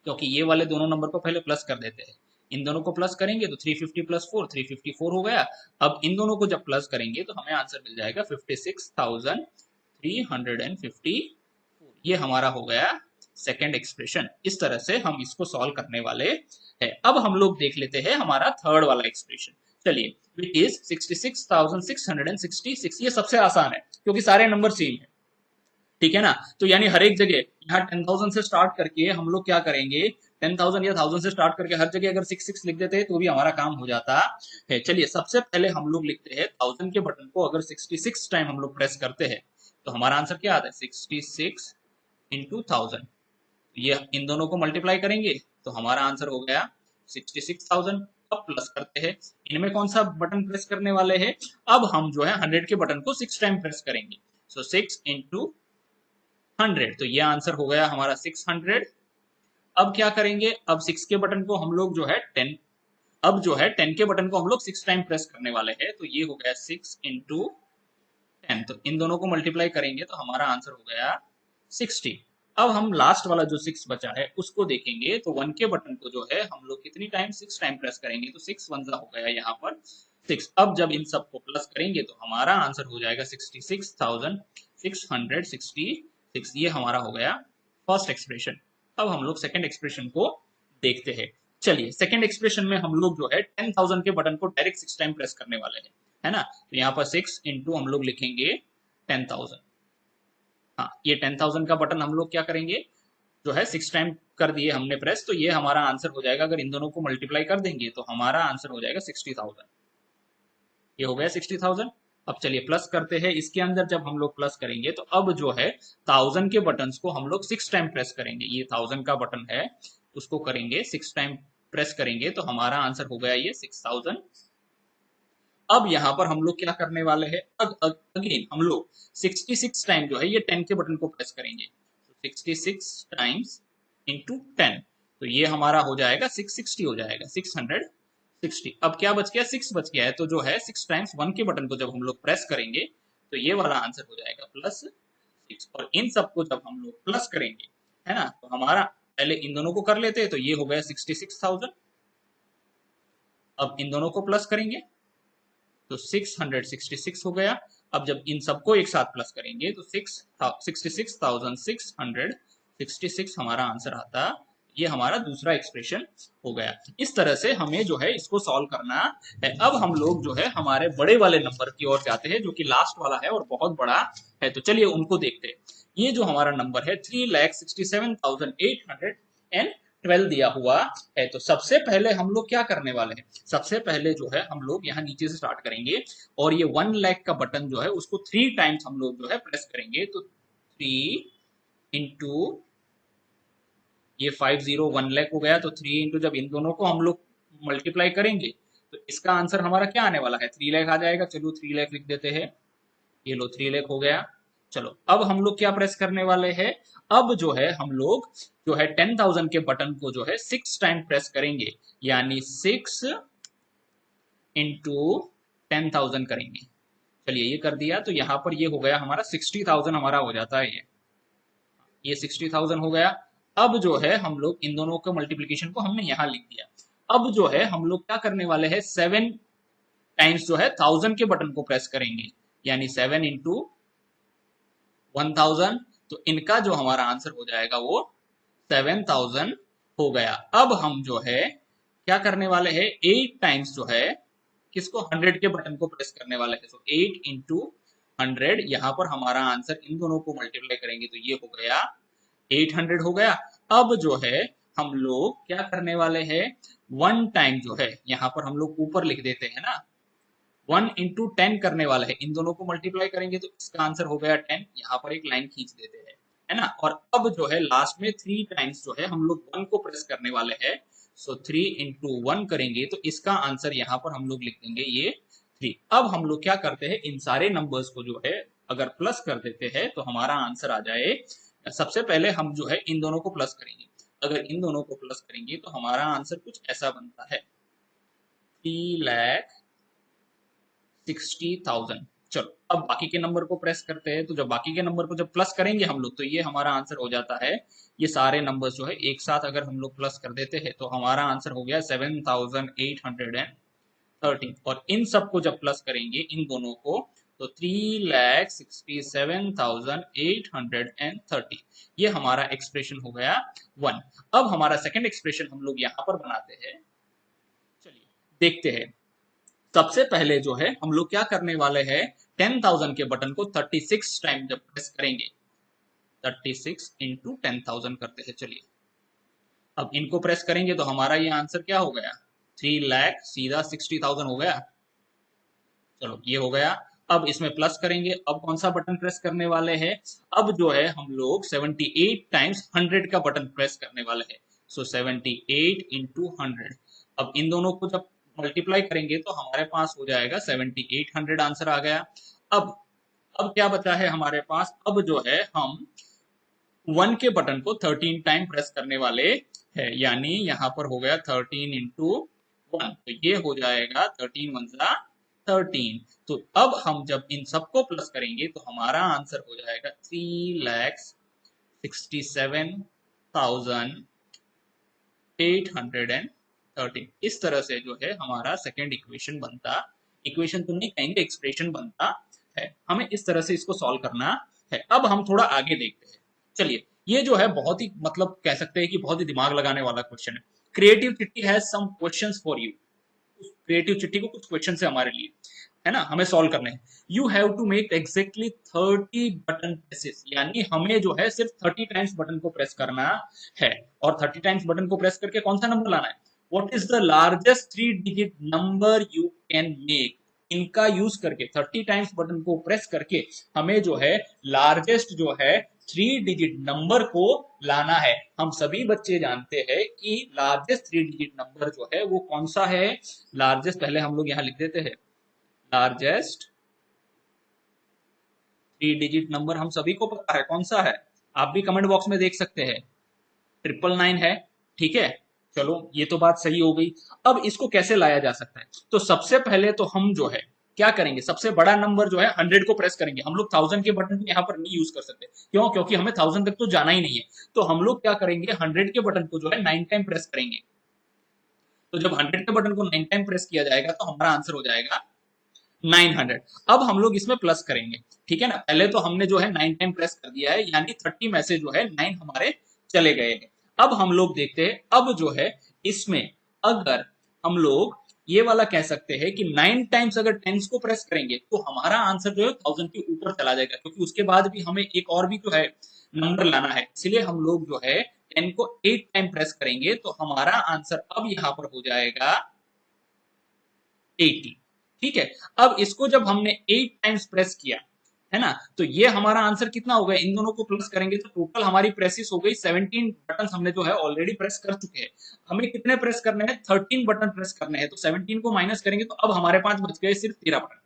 क्योंकि ये वाले दोनों नंबर को पहले प्लस कर देते हैं। इन दोनों को प्लस करेंगे तो 350 प्लस 4 354 हो गया। अब इन दोनों को जब प्लस करेंगे तो हमें आंसर मिल जाएगा 56,354। ये हमारा हो गया सेकेंड एक्सप्रेशन। इस तरह से हम इसको सॉल्व करने वाले हैं। अब हम लोग देख लेते हैं हमारा थर्ड वाला एक्सप्रेशन। चलिए, विच इज 66,666। ये सबसे आसान है क्योंकि सारे नंबर सेम है, ठीक है ना। तो यानी हर एक जगह यहाँ 10,000 से स्टार्ट करके हम लोग क्या करेंगे, 10,000 या 1000 से स्टार्ट करके हर जगह अगर 6 लिख देते हैं तो भी हमारा काम हो जाता है। चलिए, सबसे पहले हम लोग लिखते हैं 1000 के बटन को अगर 66 टाइम हम लोग प्रेस करते हैं तो हमारा आंसर क्या आता है, 66 इंटू 1000। ये इन दोनों को मल्टीप्लाई करेंगे तो हमारा आंसर हो गया 66,000। अब प्लस करते हैं, इनमें कौन सा बटन प्रेस करने वाले हैं, अब हम जो है 100 के बटन को 6 टाइम प्रेस करेंगे, सो 6 इंटू 100, तो ये आंसर हो गया हमारा 600। अब क्या करेंगे, अब 6 के बटन को हम लोग जो है 10, अब जो है 10 के बटन को हम लोग 6 टाइम प्रेस करने वाले हैं, तो ये हो गया 6 इंटू 10, तो इन दोनों को मल्टीप्लाई करेंगे तो हमारा आंसर हो गया 60। अब हम लास्ट वाला जो 6 बचा है उसको देखेंगे, तो 1 के बटन को जो है हम लोग कितनी टाइम 6 टाइम प्रेस करेंगे, तो 6 1 हो गया यहाँ पर 6। अब जब इन सबको प्लस करेंगे तो हमारा आंसर हो जाएगा 66,666। ये हमारा हो गया फर्स्ट एक्सप्रेशन। अब हम लोग सेकंड एक्सप्रेशन को देखते हैं। चलिए, सेकंड एक्सप्रेशन में हम लोग जो है 10,000 के बटन को डायरेक्ट 6 टाइम प्रेस करने वाले हैं, है ना। तो यहाँ पर 6 इंटू हम लोग लिखेंगे 10,000। हाँ, ये 10,000 का बटन हम लोग क्या करेंगे, जो है 6 टाइम कर दिए हमने प्रेस, तो ये हमारा आंसर हो जाएगा, अगर इन दोनों को मल्टीप्लाई कर देंगे तो हमारा आंसर हो जाएगा 60,000। ये हो गया 60,000। अब चलिए प्लस करते हैं, इसके अंदर जब हम लोग प्लस करेंगे तो अब जो है 1000 के बटन्स को हम लोग 6 टाइम प्रेस करेंगे। ये 1000 का बटन है, उसको करेंगे 6 टाइम प्रेस करेंगे तो हमारा आंसर हो गया ये 6000। अब यहाँ पर हम लोग क्या करने वाले हैं, अगेन हम लोग 66 टाइम जो है ये 10 के बटन को प्रेस करेंगे, 66 टाइम्स इंटू 10, तो ये हमारा हो जाएगा 660 हो जाएगा, 660। अब क्या बच गया, 6 बच गया है, तो जो है 6 टाइम्स 1 के बटन को जब हम लोग प्रेस करेंगे तो ये वाला आंसर हो जाएगा +6। और इन सबको जब हम लोग प्लस करेंगे, है ना, तो हमारा पहले इन दोनों को कर लेते हैं, तो ये हो गया 66,000। अब इन दोनों को प्लस करेंगे तो 666 हो गया। अब जब इन सबको एक साथ प्लस करेंगे तो 66,666 हमारा आंसर आता। ये हमारा दूसरा एक्सप्रेशन हो गया। इस तरह से हमें जो है इसको सॉल्व करना है। अब हम लोग जो है हमारे बड़े वाले नंबर की ओर जाते हैं, जो कि लास्ट वाला है और बहुत बड़ा है, तो चलिए उनको देखते हैं। ये जो हमारा नंबर है 3,67,812 दिया हुआ है। तो सबसे पहले हम लोग क्या करने वाले हैं, सबसे पहले जो है हम लोग यहाँ नीचे से स्टार्ट करेंगे और ये 1 लाख का बटन जो है उसको 3 टाइम्स हम लोग जो है प्रेस करेंगे, तो 3 इंटू ये 501 लाख हो गया, तो 3 इंटू जब इन दोनों को हम लोग मल्टीप्लाई करेंगे तो इसका आंसर हमारा क्या आने वाला है, 3 लाख आ जाएगा। चलो 3 लाख लिख देते हैं, ये लो 3 लाख हो गया। चलो अब हम लोग क्या प्रेस करने वाले हैं, अब जो है हम लोग जो है 10,000 के बटन को जो है 6 टाइम प्रेस करेंगे, यानी 6 इंटू 10,000 करेंगे। चलिए ये कर दिया, तो यहाँ पर ये हो गया हमारा 60,000 हमारा हो जाता है, ये 60,000 हो गया। अब जो है हम लोग इन दोनों के मल्टीप्लीकेशन को हमने यहाँ लिख दिया। अब जो है हम लोग क्या करने वाले हैं, 7 टाइम्स जो है 1000 के बटन को प्रेस करेंगे, यानी 7 इंटू 1000। तो इनका जो हमारा आंसर हो जाएगा वो 7000 हो गया। अब हम जो है क्या करने वाले हैं, 8 टाइम्स जो है किसको, 100 के बटन को प्रेस करने वाले हैं। तो 8 इंटू 100, यहाँ पर हमारा आंसर इन दोनों को मल्टीप्लाई करेंगे तो ये हो गया 800 हो गया। अब जो है हम लोग क्या करने वाले हैं, 1 टाइम जो है यहाँ पर हम लोग ऊपर लिख देते हैं ना, 1 इंटू 10 करने वाले हैं, इन दोनों को मल्टीप्लाई करेंगे तो इसका आंसर हो गया 10। यहाँ पर एक लाइन खींच देते हैं, है ना। और अब जो है लास्ट में 3 टाइम्स जो है हम लोग 1 को प्रेस करने वाले हैं। सो 3 इंटू 1 करेंगे तो इसका आंसर यहाँ पर हम लोग लिख देंगे ये 3। अब हम लोग क्या करते हैं, इन सारे नंबर्स को जो है अगर प्लस कर देते हैं तो हमारा आंसर आ जाए। सबसे पहले हम जो है इन दोनों को प्लस करेंगे, अगर इन दोनों को प्लस करेंगे तो हमारा आंसर कुछ ऐसा बनता है, 3,60,000। चलो अब बाकी के नंबर को प्रेस करते हैं, तो जब बाकी के नंबर को जब प्लस करेंगे हम लोग तो ये हमारा आंसर हो जाता है। ये सारे नंबर्स जो है एक साथ अगर हम लोग प्लस कर देते हैं तो हमारा आंसर हो गया 7,813। और इन सबको जब प्लस करेंगे इन दोनों को तो 3,67,830, ये हमारा एक्सप्रेशन हो गया 1। अब हमारा सेकंड एक्सप्रेशन हम लोग यहाँ पर बनाते हैं, चलिए देखते हैं। सबसे पहले जो है हम लोग क्या करने वाले हैं, 10,000 के बटन को 36 टाइम जब प्रेस करेंगे, 36 इंटू 10,000 करते हैं। चलिए अब इनको प्रेस करेंगे तो हमारा ये आंसर क्या हो गया, 3 लाख सीधा 60,000 हो गया। चलो ये हो गया। अब इसमें प्लस करेंगे, अब कौन सा बटन प्रेस करने वाले हैं, अब जो है हम लोग 78 टाइम्स 100 का बटन प्रेस करने वाले हैं। सो 78 इंटू 100। अब इन दोनों को जब मल्टीप्लाई करेंगे तो हमारे पास हो जाएगा 7800, आंसर आ गया। अब क्या बचा है हमारे पास, अब जो है हम 1 के बटन को 13 टाइम प्रेस करने वाले हैं, यानी यहाँ पर हो गया 13 इंटू 1, तो ये हो जाएगा 13 1 13। तो अब हम जब इन सबको प्लस करेंगे तो हमारा आंसर हो जाएगा 3,67,813। इस तरह से जो है हमारा सेकेंड इक्वेशन बनता, इक्वेशन तो नहीं कहेंगे, एक्सप्रेशन बनता है। हमें इस तरह से इसको सॉल्व करना है। अब हम थोड़ा आगे देखते हैं। चलिए ये जो है बहुत ही मतलब कह सकते हैं कि बहुत ही दिमाग लगाने वाला क्वेश्चन है। Creative Chitti has some questions for you. Creative Chitti को कुछ क्वेश्चन है हमारे लिए, है ना, हमें सॉल्व करने हैं। You have to make exactly 30 button presses, यानी हमें जो है सिर्फ 30 टाइम्स बटन को प्रेस करना है। और 30 टाइम्स बटन को प्रेस करके कौन सा नंबर लाना है, what is the largest 3 digit number you can make. इनका यूज करके 30 टाइम्स बटन को प्रेस करके हमें जो है लार्जेस्ट जो है 3 डिजिट नंबर को लाना है। हम सभी बच्चे जानते हैं कि लार्जेस्ट 3 डिजिट नंबर जो है वो कौन सा है। लार्जेस्ट पहले हम लोग यहां लिख देते हैं, लार्जेस्ट 3 डिजिट नंबर हम सभी को पता है कौन सा है, आप भी कमेंट बॉक्स में देख सकते हैं, 999 है। ठीक है, चलो ये तो बात सही हो गई। अब इसको कैसे लाया जा सकता है, तो सबसे पहले तो हम जो है क्या करेंगे, सबसे बड़ा नंबर जो है 100 को प्रेस करेंगे। हम लोग 1000 के बटन को यहाँ पर नहीं यूज कर सकते, क्यों, क्योंकि हमें 1000 तक तो जाना ही नहीं है। तो हम लोग क्या करेंगे, 100 के बटन को जो है 9 टाइम प्रेस करेंगे। तो जब 100 के बटन को 9 टाइम प्रेस किया जाएगा तो हमारा आंसर हो जाएगा 900। अब हम लोग इसमें प्लस करेंगे, ठीक है ना। पहले तो हमने जो है 9 टाइम प्रेस कर दिया है, यानी 30 में से जो है 9 हमारे चले गए हैं। अब हम लोग देखते हैं, अब जो है इसमें अगर हम लोग ये वाला कह सकते हैं कि 9 टाइम्स अगर 10 को प्रेस करेंगे तो हमारा आंसर जो है 1000 के ऊपर चला जाएगा, क्योंकि उसके बाद भी हमें एक और भी जो है नंबर लाना है। इसलिए हम लोग जो है 10 को 8 टाइम प्रेस करेंगे तो हमारा आंसर अब यहां पर हो जाएगा 80। ठीक है, अब इसको जब हमने 8 टाइम्स प्रेस किया, है ना। तो ये हमारा आंसर कितना हो गया, इन दोनों को प्लस करेंगे तो टोटल हमारी प्रेसेस हो गई 17 बटन हमने जो है ऑलरेडी प्रेस कर चुके हैं। हमें कितने प्रेस करने हैं, 13 बटन प्रेस करने हैं। तो 17 को माइनस करेंगे तो अब हमारे पास बच गए सिर्फ 13 बटन,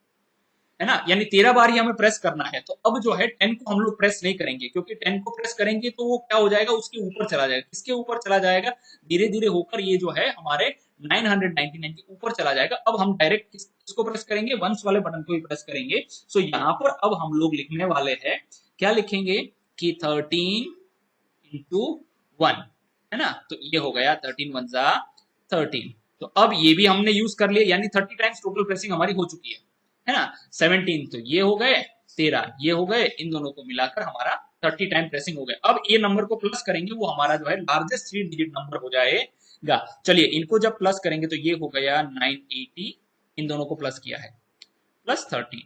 है ना, यानी 13 बार ही हमें प्रेस करना है। तो अब जो है 10 को हम लोग प्रेस नहीं करेंगे, क्योंकि 10 को प्रेस करेंगे तो वो क्या हो जाएगा, उसके ऊपर चला जाएगा। किसके ऊपर चला जाएगा, धीरे धीरे होकर ये जो है हमारे 999 के ऊपर चला जाएगा। अब हम डायरेक्ट किसको प्रेस करेंगे, वंस वाले बटन को ही प्रेस करेंगे। सो यहाँ पर अब हम लोग लिखने वाले हैं, क्या लिखेंगे कि 13 इंटू 1, है ना। तो ये हो गया 13 वन जा 13। तो अब ये भी हमने यूज कर लिया, यानी 30 टाइम्स टोटल प्रेसिंग हमारी हो चुकी है ना। 17 तो ये हो गए, 13 ये हो गए, इन दोनों को मिलाकर हमारा 30 टाइम प्रेसिंग हो गया। अब ये नंबर को प्लस करेंगे, वो हमारा जो है लार्जेस्ट 3 डिजिट नंबर हो जाएगा। चलिए इनको जब प्लस करेंगे तो ये हो गया 980, इन दोनों को प्लस किया है, प्लस 13।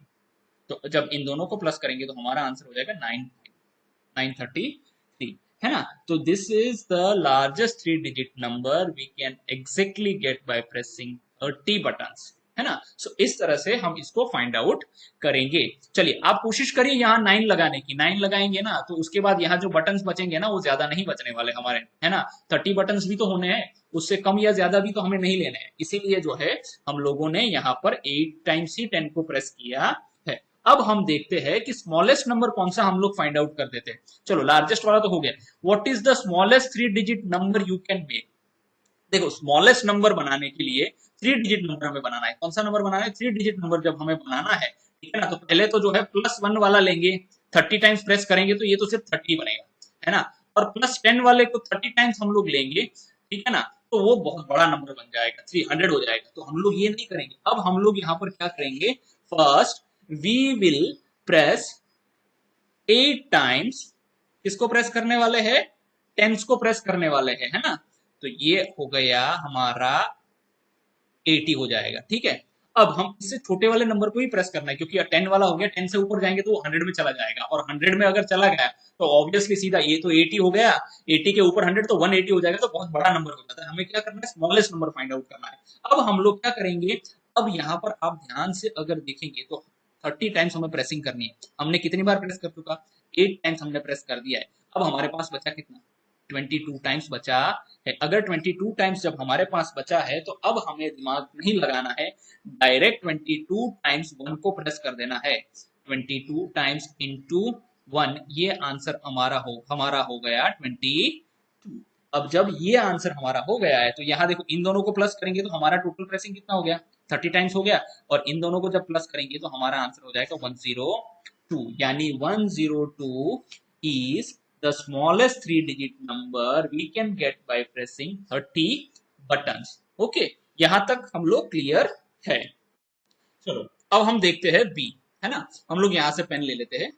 तो जब इन दोनों को प्लस करेंगे तो हमारा आंसर हो जाएगा 933, है ना। तो this is the largest 3 digit number we can exactly get by pressing 30 buttons, है ना। सो इस तरह से हम इसको फाइंड आउट करेंगे। चलिए आप कोशिश करिए यहाँ 9 लगाने की, 9 लगाएंगे ना तो उसके बाद यहाँ जो बटन्स बचेंगे ना वो ज्यादा नहीं बचने वाले हमारे, है ना। 30 बटन्स भी तो होने हैं, उससे कम या ज्यादा भी तो हमें नहीं लेने हैं। इसीलिए जो है हम लोगों ने यहाँ पर 8 टाइम्स ही 10 को प्रेस किया है। अब हम देखते हैं कि स्मॉलेस्ट नंबर कौन सा हम लोग फाइंड आउट कर देते हैं। चलो लार्जेस्ट वाला तो हो गया। What is the smallest 3 digit number you can make. देखो स्मॉलेस्ट नंबर बनाने के लिए 3 डिजिट नंबर हमें बनाना है। कौन सा नंबर बनाना है, 3 डिजिट नंबर जब हमें बनाना है, ठीक है ना, तो पहले तो जो है +1 वाला लेंगे, 30 टाइम्स प्रेस करेंगे तो ये तो सिर्फ 30 बनेगा, है ना। और +10 वाले को 30 टाइम्स हम लोग लेंगे, ठीक है ना, तो वो बहुत बड़ा नंबर बन जाएगा, 300 हो जाएगा। तो हम लोग ये नहीं करेंगे। अब हम लोग यहाँ पर क्या करेंगे, first we will press 8 times, किसको प्रेस करने वाले हैं, 10s को प्रेस करने वाले हैं, है ना। तो ये हो गया हमारा 80 हो जाएगा, ठीक है। अब हम इससे छोटे वाले नंबर को ही प्रेस करना है, क्योंकि 10 वाला हो गया, 10 से ऊपर जाएंगे तो वो 100 में चला जाएगा, और 100 में अगर चला गया तो ऑब्वियसली सीधा ये तो 80 हो गया, 80 के ऊपर 100 तो 180 हो जाएगा, तो बहुत बड़ा नंबर हो जाता है। हमें क्या करना है, स्मॉलेस्ट नंबर फाइंड आउट करना है। अब हम लोग क्या करेंगे, अब यहाँ पर आप ध्यान से अगर देखेंगे तो 30 टाइम्स हमें प्रेसिंग करनी है। हमने कितनी बार प्रेस कर चुका, 8 टाइम्स हमने प्रेस कर दिया है। अब हमारे पास बचा कितना, 22 टाइम्स बचा है। अगर 22 टाइम्स जब हमारे पास बचा है तो अब हमें दिमाग नहीं लगाना है, डायरेक्ट 22 टाइम्स 1 को प्रेस कर देना है। 22 टाइम्स इंटू 1, ये आंसर हमारा हो गया 22। अब जब ये आंसर हमारा हो गया है तो यहाँ देखो इन दोनों को प्लस करेंगे तो हमारा टोटल प्रेसिंग कितना हो गया, 30 टाइम्स हो गया, और इन दोनों को जब प्लस करेंगे तो हमारा आंसर हो जाएगा 102, यानी 102 is the smallest 3 digit number we can get by pressing 30 buttons। Okay, यहां तक हम लोग क्लियर है। चलो अब हम देखते हैं बी, है ना। हम लोग यहां से पेन ले लेते हैं।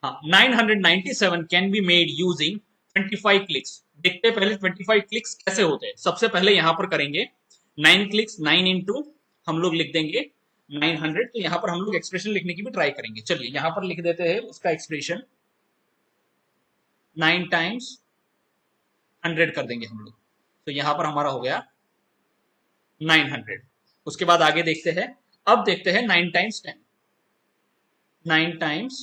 हाँ, 997 can be made using 25 clicks. देखते हैं पहले 25 क्लिक्स कैसे होते हैं। सबसे पहले यहां पर करेंगे 9 क्लिक्स, 9 इंटू हम लोग लिख देंगे 900। तो यहां पर हम लोग एक्सप्रेशन लिखने की भी ट्राई करेंगे। चलिए यहां पर लिख देते हैं उसका एक्सप्रेशन, 9 टाइम्स 100 कर देंगे हम लोग। तो यहां पर हमारा हो गया 900। उसके बाद आगे देखते हैं, अब देखते हैं 9 टाइम्स 10, 9 टाइम्स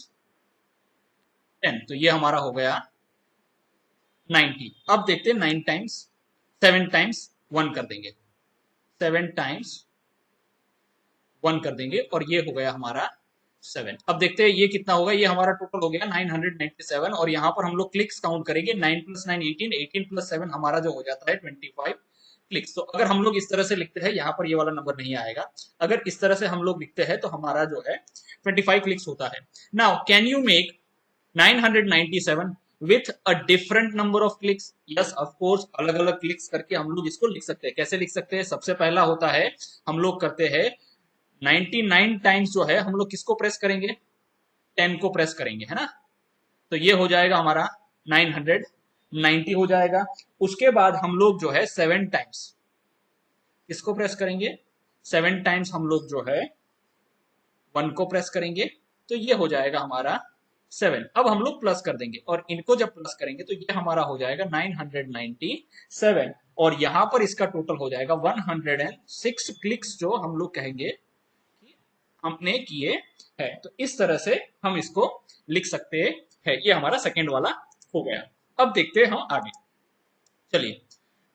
10, तो ये हमारा हो गया 90। अब देखते हैं 9 टाइम्स 7 टाइम्स 1 कर देंगे, 7 टाइम्स 1 कर देंगे, और ये हो गया हमारा 7। अब देखते हैं ये कितना होगा, ये हमारा टोटल हो गया 997, और यहाँ पर हम लोग क्लिक्स काउंट करेंगे, 9 + 9 18, 18 + 7 हमारा जो हो जाता है 25 क्लिक्स। तो अगर हम लोग इस तरह से लिखते हैं, यहाँ पर ये वाला नंबर नहीं आएगा। अगर इस तरह से हम लोग लिखते हैं तो हमारा जो है 25 क्लिक्स होता है। Now can you make 997 with a different number of clicks. Yes of course, अलग अलग क्लिक्स करके हम लोग इसको लिख सकते हैं। कैसे लिख सकते हैं, सबसे पहला होता है हम लोग करते हैं 99 टाइम्स जो है हम लोग किसको प्रेस करेंगे, 10 को प्रेस करेंगे, है ना। तो ये हो जाएगा हमारा 990 हो जाएगा। उसके बाद हम लोग जो है 7 टाइम्स किसको प्रेस करेंगे, 7 टाइम्स हम लोग जो है 1 को प्रेस करेंगे, तो ये हो जाएगा हमारा 7। अब हम लोग प्लस कर देंगे, और इनको जब प्लस करेंगे तो ये हमारा हो जाएगा 997, और यहां पर इसका टोटल हो जाएगा 106 क्लिक्स, जो हम लोग कहेंगे हमने किए हैं। तो इस तरह से हम इसको लिख सकते हैं। ये हमारा सेकेंड वाला हो गया। अब देखते हैं हम आगे। चलिए,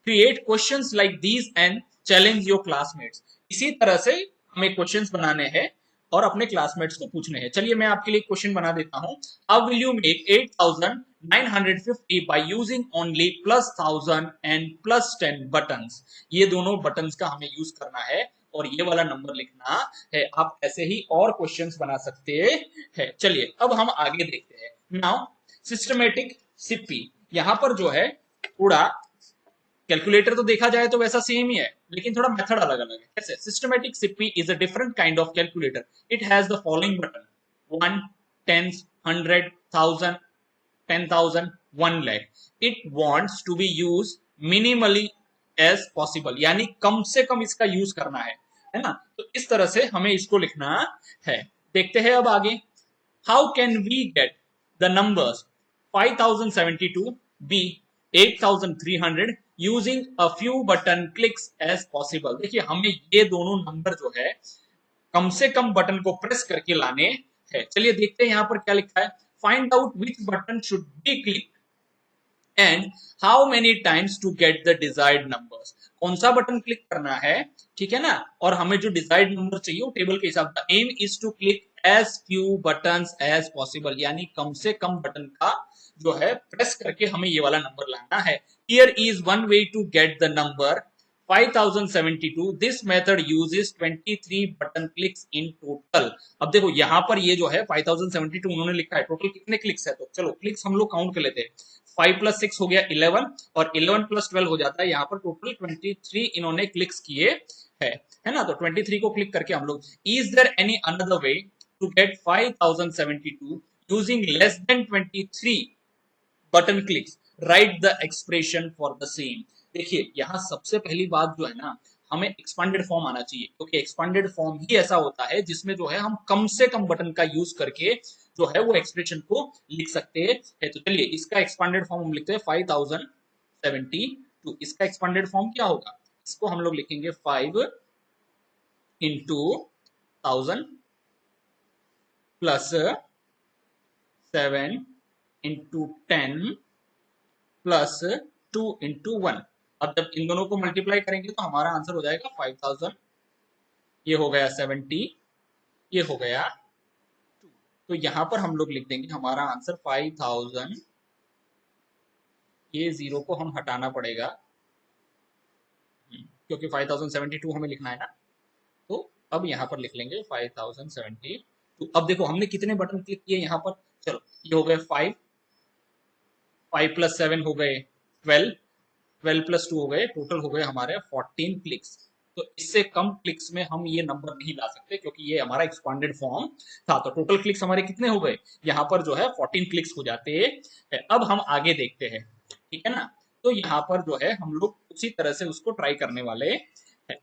create questions like these and challenge your classmates. इसी तरह से हमें क्वेश्चंस बनाने हैं और अपने क्लासमेट्स को पूछने हैं। चलिए मैं आपके लिए क्वेश्चन बना देता हूं। How will you make 8950 by using only +1000 and +10 buttons. ये दोनों बटन्स का हमें यूज करना है और ये वाला नंबर लिखना है। आप ऐसे ही और क्वेश्चंस बना सकते हैं। चलिए अब हम आगे देखते हैं। नाउ सिस्टमेटिक सिप्पी, यहां पर जो है थोड़ा कैलकुलेटर तो देखा जाए तो वैसा सेम ही है, लेकिन थोड़ा मेथड अलग अलग है। कैसे? Systematic Sippy is a different kind of calculator. It has the following button: 1, 10, 100, 1000, 10,000, 1 lakh. It wants to be used minimally as possible, यानी कम से कम इसका यूज करना है ना? तो इस तरह से हमें इसको लिखना है। देखते हैं अब आगे। How can we get the numbers 5072 be 8300 using a few button clicks as possible. देखिए हमें ये दोनों नंबर जो है कम से कम बटन को प्रेस करके लाने हैं। चलिए देखते हैं यहां पर क्या लिखा है। Find out which button should be click and how many times to get the desired numbers. कौन सा बटन क्लिक करना है, ठीक है ना? और हमें जो डिजायर्ड नंबर चाहिए वो टेबल के हिसाब से। Aim is to click as few buttons as possible, यानी कम से कम बटन का जो है प्रेस करके हमें ये वाला नंबर लाना है। Here is one way to get the number 5072. This method uses 23 button clicks in total. अब देखो यहां पर ये जो है 5072 उन्होंने लिखा है, टोटल कितने क्लिक्स है? तो चलो क्लिक्स हम लोग काउंट कर लेते हैं। 5 + 6 हो गया 11 और 11 + 12 हो जाता है। यहाँ पर टोटल 23 इन्होंने क्लिक्स किए है ना? तो 23 को क्लिक करके हम लोग, is there any another way to get 5072 using less than 23 button clicks? Write the expression for the same. देखिए यहां सबसे पहली बात जो है ना, हमें एक्सपांडेड फॉर्म आना चाहिए, क्योंकि एक्सपांडेड फॉर्म ही ऐसा होता है जिसमें जो है हम कम से कम बटन का यूज करके जो है वो एक्सप्रेशन को लिख सकते हैं। तो चलिए इसका एक्सपांडेड फॉर्म हम लिखते हैं 5072। इसका एक्सपांडेड फॉर्म क्या होगा? इसको हम लोग लिखेंगे 5 into 1000 plus 7 into 10 plus 2 into 1। अब जब इन दोनों को मल्टीप्लाई करेंगे तो हमारा आंसर हो जाएगा 5000, ये हो गया 70, ये हो गया 2। तो यहां पर हम लोग लिख देंगे हमारा आंसर 5000, ये 0 को हम हटाना पड़ेगा क्योंकि 5072 हमें लिखना है ना। तो अब यहां पर लिख लेंगे 5072। अब देखो हमने कितने बटन क्लिक किए यहां पर। चलो ये हो गए 5 + 7 हो गए 12 + 2 हो गए, टोटल हो गए हमारे 14 क्लिक्स। तो इससे कम क्लिक्स में हम ये नंबर नहीं ला सकते क्योंकि ये हमारा एक्सपांडेड फॉर्म था। तो टोटल क्लिक्स हमारे कितने हो गए? यहाँ पर जो है 14 क्लिक्स हो जाते हैं। अब हम आगे देखते हैं, ठीक है ना? तो यहाँ पर जो है हम लोग उसी तरह से उसको ट्राई करने वाले हैं।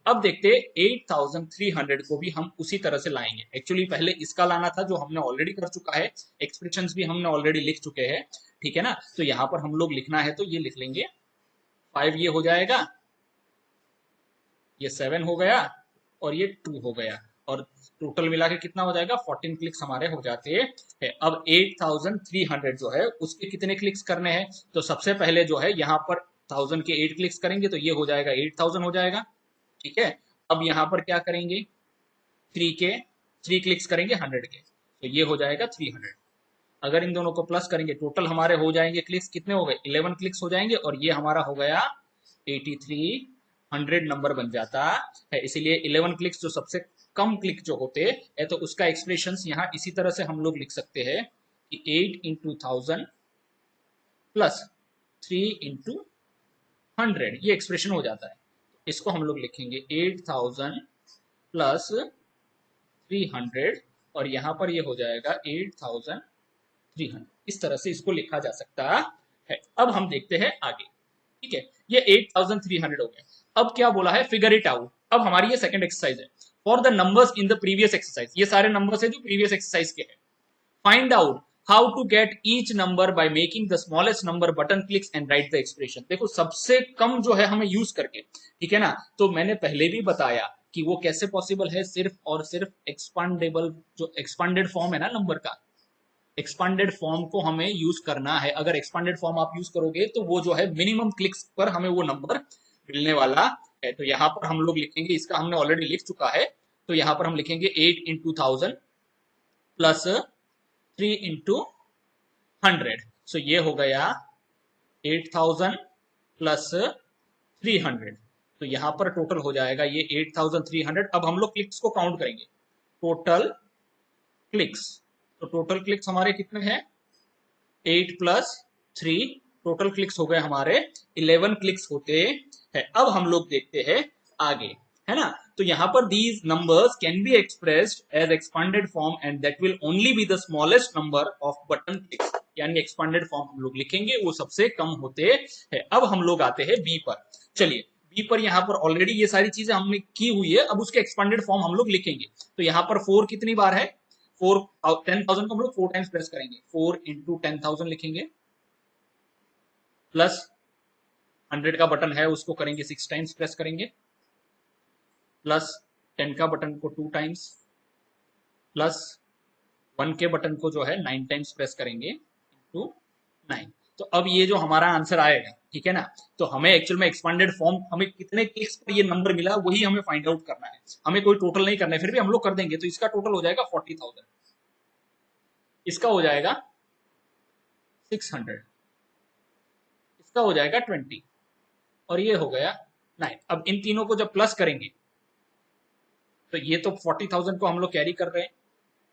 अब देखते हैं 8300 को भी हम उसी तरह से लाएंगे। एक्चुअली पहले इसका लाना था जो हमने ऑलरेडी कर चुका है, एक्सप्रेशंस भी हमने ऑलरेडी लिख चुके हैं, ठीक है ना? तो यहाँ पर हम लोग लिखना है तो ये लिख लेंगे 5, ये हो जाएगा, ये 7 हो गया और ये 2 हो गया, और टोटल मिला के कितना हो जाएगा? 14 क्लिक्स हमारे हो जाते हैं। अब 8300 जो है उसके कितने क्लिक्स करने हैं? तो सबसे पहले जो है यहाँ पर 1000 के 8 क्लिक्स करेंगे तो ये हो जाएगा 8000 हो जाएगा, ठीक है? अब यहाँ पर क्या करेंगे? 3 क्लिक्स करेंगे 100 के, तो ये हो जाएगा 300। अगर इन दोनों को प्लस करेंगे टोटल हमारे हो जाएंगे क्लिक्स कितने हो गए? 11 क्लिक्स हो जाएंगे और ये हमारा हो गया 8300 नंबर बन जाता है। इसीलिए 11 क्लिक्स जो सबसे कम क्लिक जो होते हैं तो उसका एक्सप्रेशन यहाँ इसी तरह से हम लोग लिख सकते हैं कि 8 into 1000 प्लस 3 into 100, ये एक्सप्रेशन हो जाता है। इसको हम लोग लिखेंगे 8000 प्लस 300 और यहाँ पर ये हो जाएगा 8300। इस तरह से इसको लिखा जा सकता है। अब हम देखते हैं आगे, ठीक है? ये 8300 हो गया। अब क्या बोला है? Figure it out. अब हमारी ये सेकंड एक्सरसाइज है। For the numbers in the previous exercise, ये सारे नंबर्स है जो प्रीवियस एक्सरसाइज के हैं। Find out how to get each number by making the smallest number button clicks and write the expression. देखो सबसे कम जो है हमें यूज करके, ठीक है ना? तो मैंने पहले भी बताया कि वो कैसे पॉसिबल है, सिर्फ और सिर्फ एक्सपांडेबल जो एक्सपांडेड फॉर्म है ना नंबर का, एक्सपांडेड फॉर्म को हमें यूज करना है। अगर एक्सपांडेड फॉर्म आप यूज करोगे तो वो जो है मिनिमम क्लिक्स पर हमें वो नंबर मिलने वाला है। तो यहाँ पर हम लोग लिखेंगे, इसका हमने ऑलरेडी लिख चुका है, तो यहाँ पर हम लिखेंगे 8 इंटू 1000 प्लस 3 इंटू 100। सो ये हो गया 8000 प्लस 300। तो यहाँ पर टोटल हो जाएगा ये 8300। अब हम लोग क्लिक्स को काउंट करेंगे, टोटल क्लिक्स। तो टोटल क्लिक्स हमारे कितने हैं, 8 प्लस 3, टोटल क्लिक्स हो गए हमारे 11 क्लिक्स होते हैं। अब हम लोग देखते हैं आगे, है ना। तो यहाँ पर these numbers can be expressed as expanded form and that will only be the smallest number of button clicks, यानी एक्सपांडेड फॉर्म हम लोग लिखेंगे वो सबसे कम होते हैं। अब हम लोग आते हैं बी पर। चलिए बी पर यहाँ पर ऑलरेडी ये सारी चीजें हमने की हुई है, अब उसके एक्सपांडेड फॉर्म हम लोग लिखेंगे। तो यहाँ पर 4 कितनी बार है, 10,000 को हम लोग 4 टाइम्स प्रेस करेंगे, 4 इंटू 10,000 लिखेंगे, प्लस 100 का बटन है उसको करेंगे 6 टाइम्स प्रेस करेंगे, प्लस 10 का बटन को 2 टाइम्स, प्लस 1 के बटन को जो है 9 टाइम्स प्रेस करेंगे इंटू 9। तो अब ये जो हमारा आंसर आएगा, ठीक है ना, तो हमें एक्चुअल में एक्सपांडेड फॉर्म हमें कितने क्लिक्स पर ये नंबर मिला वही हमें फाइंड आउट करना है, हमें कोई टोटल नहीं करना है, फिर भी हम लोग कर देंगे। तो इसका टोटल हो जाएगा 40,000, इसका हो जाएगा 600, इसका हो जाएगा 20 और ये हो गया 9। अब इन तीनों को जब प्लस करेंगे तो ये तो 40,000 को हम लोग कैरी कर रहे हैं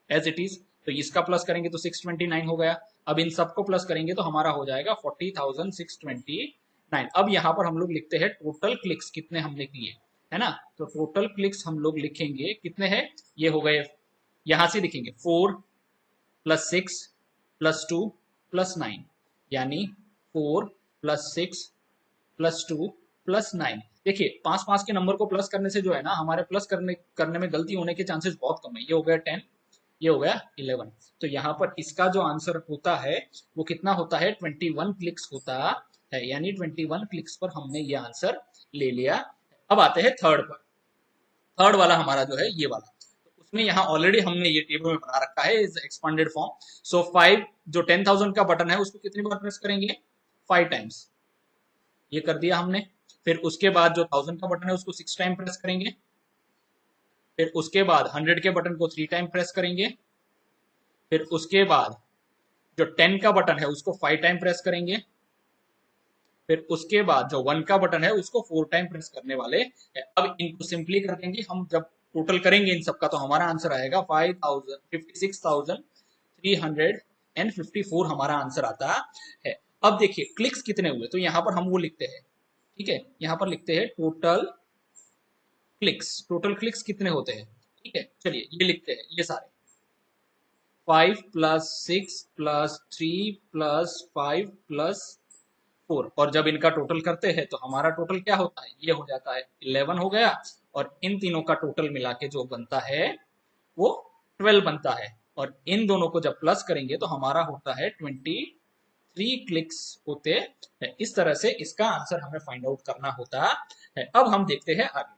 एज इट इज, तो इसका प्लस करेंगे तो 629 हो गया। अब इन सबको प्लस करेंगे तो हमारा हो जाएगा 40,629। अब यहाँ पर हम लोग लिखते हैं टोटल क्लिक्स कितने हमने किए, है ना। तो टोटल क्लिक्स हम लोग लिखेंगे कितने हैं, ये हो गए, यहां से लिखेंगे 4 प्लस 6 प्लस 2 प्लस 9, यानी 4 प्लस 6 प्लस 2 प्लस 9। देखिए 5 के नंबर को प्लस करने से जो है ना हमारे प्लस करने में गलती होने के चांसेस बहुत कम है। ये हो गया 10, ये हो गया 11। तो यहाँ पर इसका जो आंसर होता है वो कितना होता है, 21 क्लिक्स होता है, यानी 21 क्लिक्स पर हमने ये आंसर ले लिया। अब आते हैं थर्ड पर। थर्ड वाला हमारा जो है ये वाला, तो उसमें यहाँ ऑलरेडी हमने ये टेबल में बना रखा है इज एक्सपांडेड फॉर्म। सो 5 जो 10,000 का बटन है उसको कितनी बार प्रेस करेंगे, 5 टाइम्स, ये कर दिया हमने। फिर उसके बाद जो 1000 का बटन है उसको 6 टाइम प्रेस करेंगे, फिर उसके बाद 100 के बटन को 3 टाइम प्रेस करेंगे, फिर उसके बाद जो 10 का बटन है उसको 5 टाइम प्रेस करेंगे, फिर उसके बाद जो 1 का बटन है उसको 4 टाइम प्रेस करने वाले हैं। अब इनको सिंपली कर देंगे हम, जब टोटल करेंगे इन सबका तो हमारा आंसर आएगा 56,354 हमारा आंसर आता है। अब देखिए क्लिक्स कितने हुए, तो यहाँ पर हम वो लिखते हैं, ठीक है, यहाँ पर लिखते हैं टोटल क्लिक्स। टोटल क्लिक्स कितने होते हैं, ठीक है, चलिए ये लिखते हैं ये सारे, 5 प्लस 6 प्लस 3 प्लस 5 प्लस 4, और जब इनका टोटल करते हैं तो हमारा टोटल क्या होता है, ये हो जाता है 11 हो गया, और इन तीनों का टोटल मिला के जो बनता है वो 12 बनता है, और इन दोनों को जब प्लस करेंगे तो हमारा होता है 23 क्लिक्स होते हैं। इस तरह से इसका आंसर हमें फाइंड आउट करना होता है। अब हम देखते हैं आगे।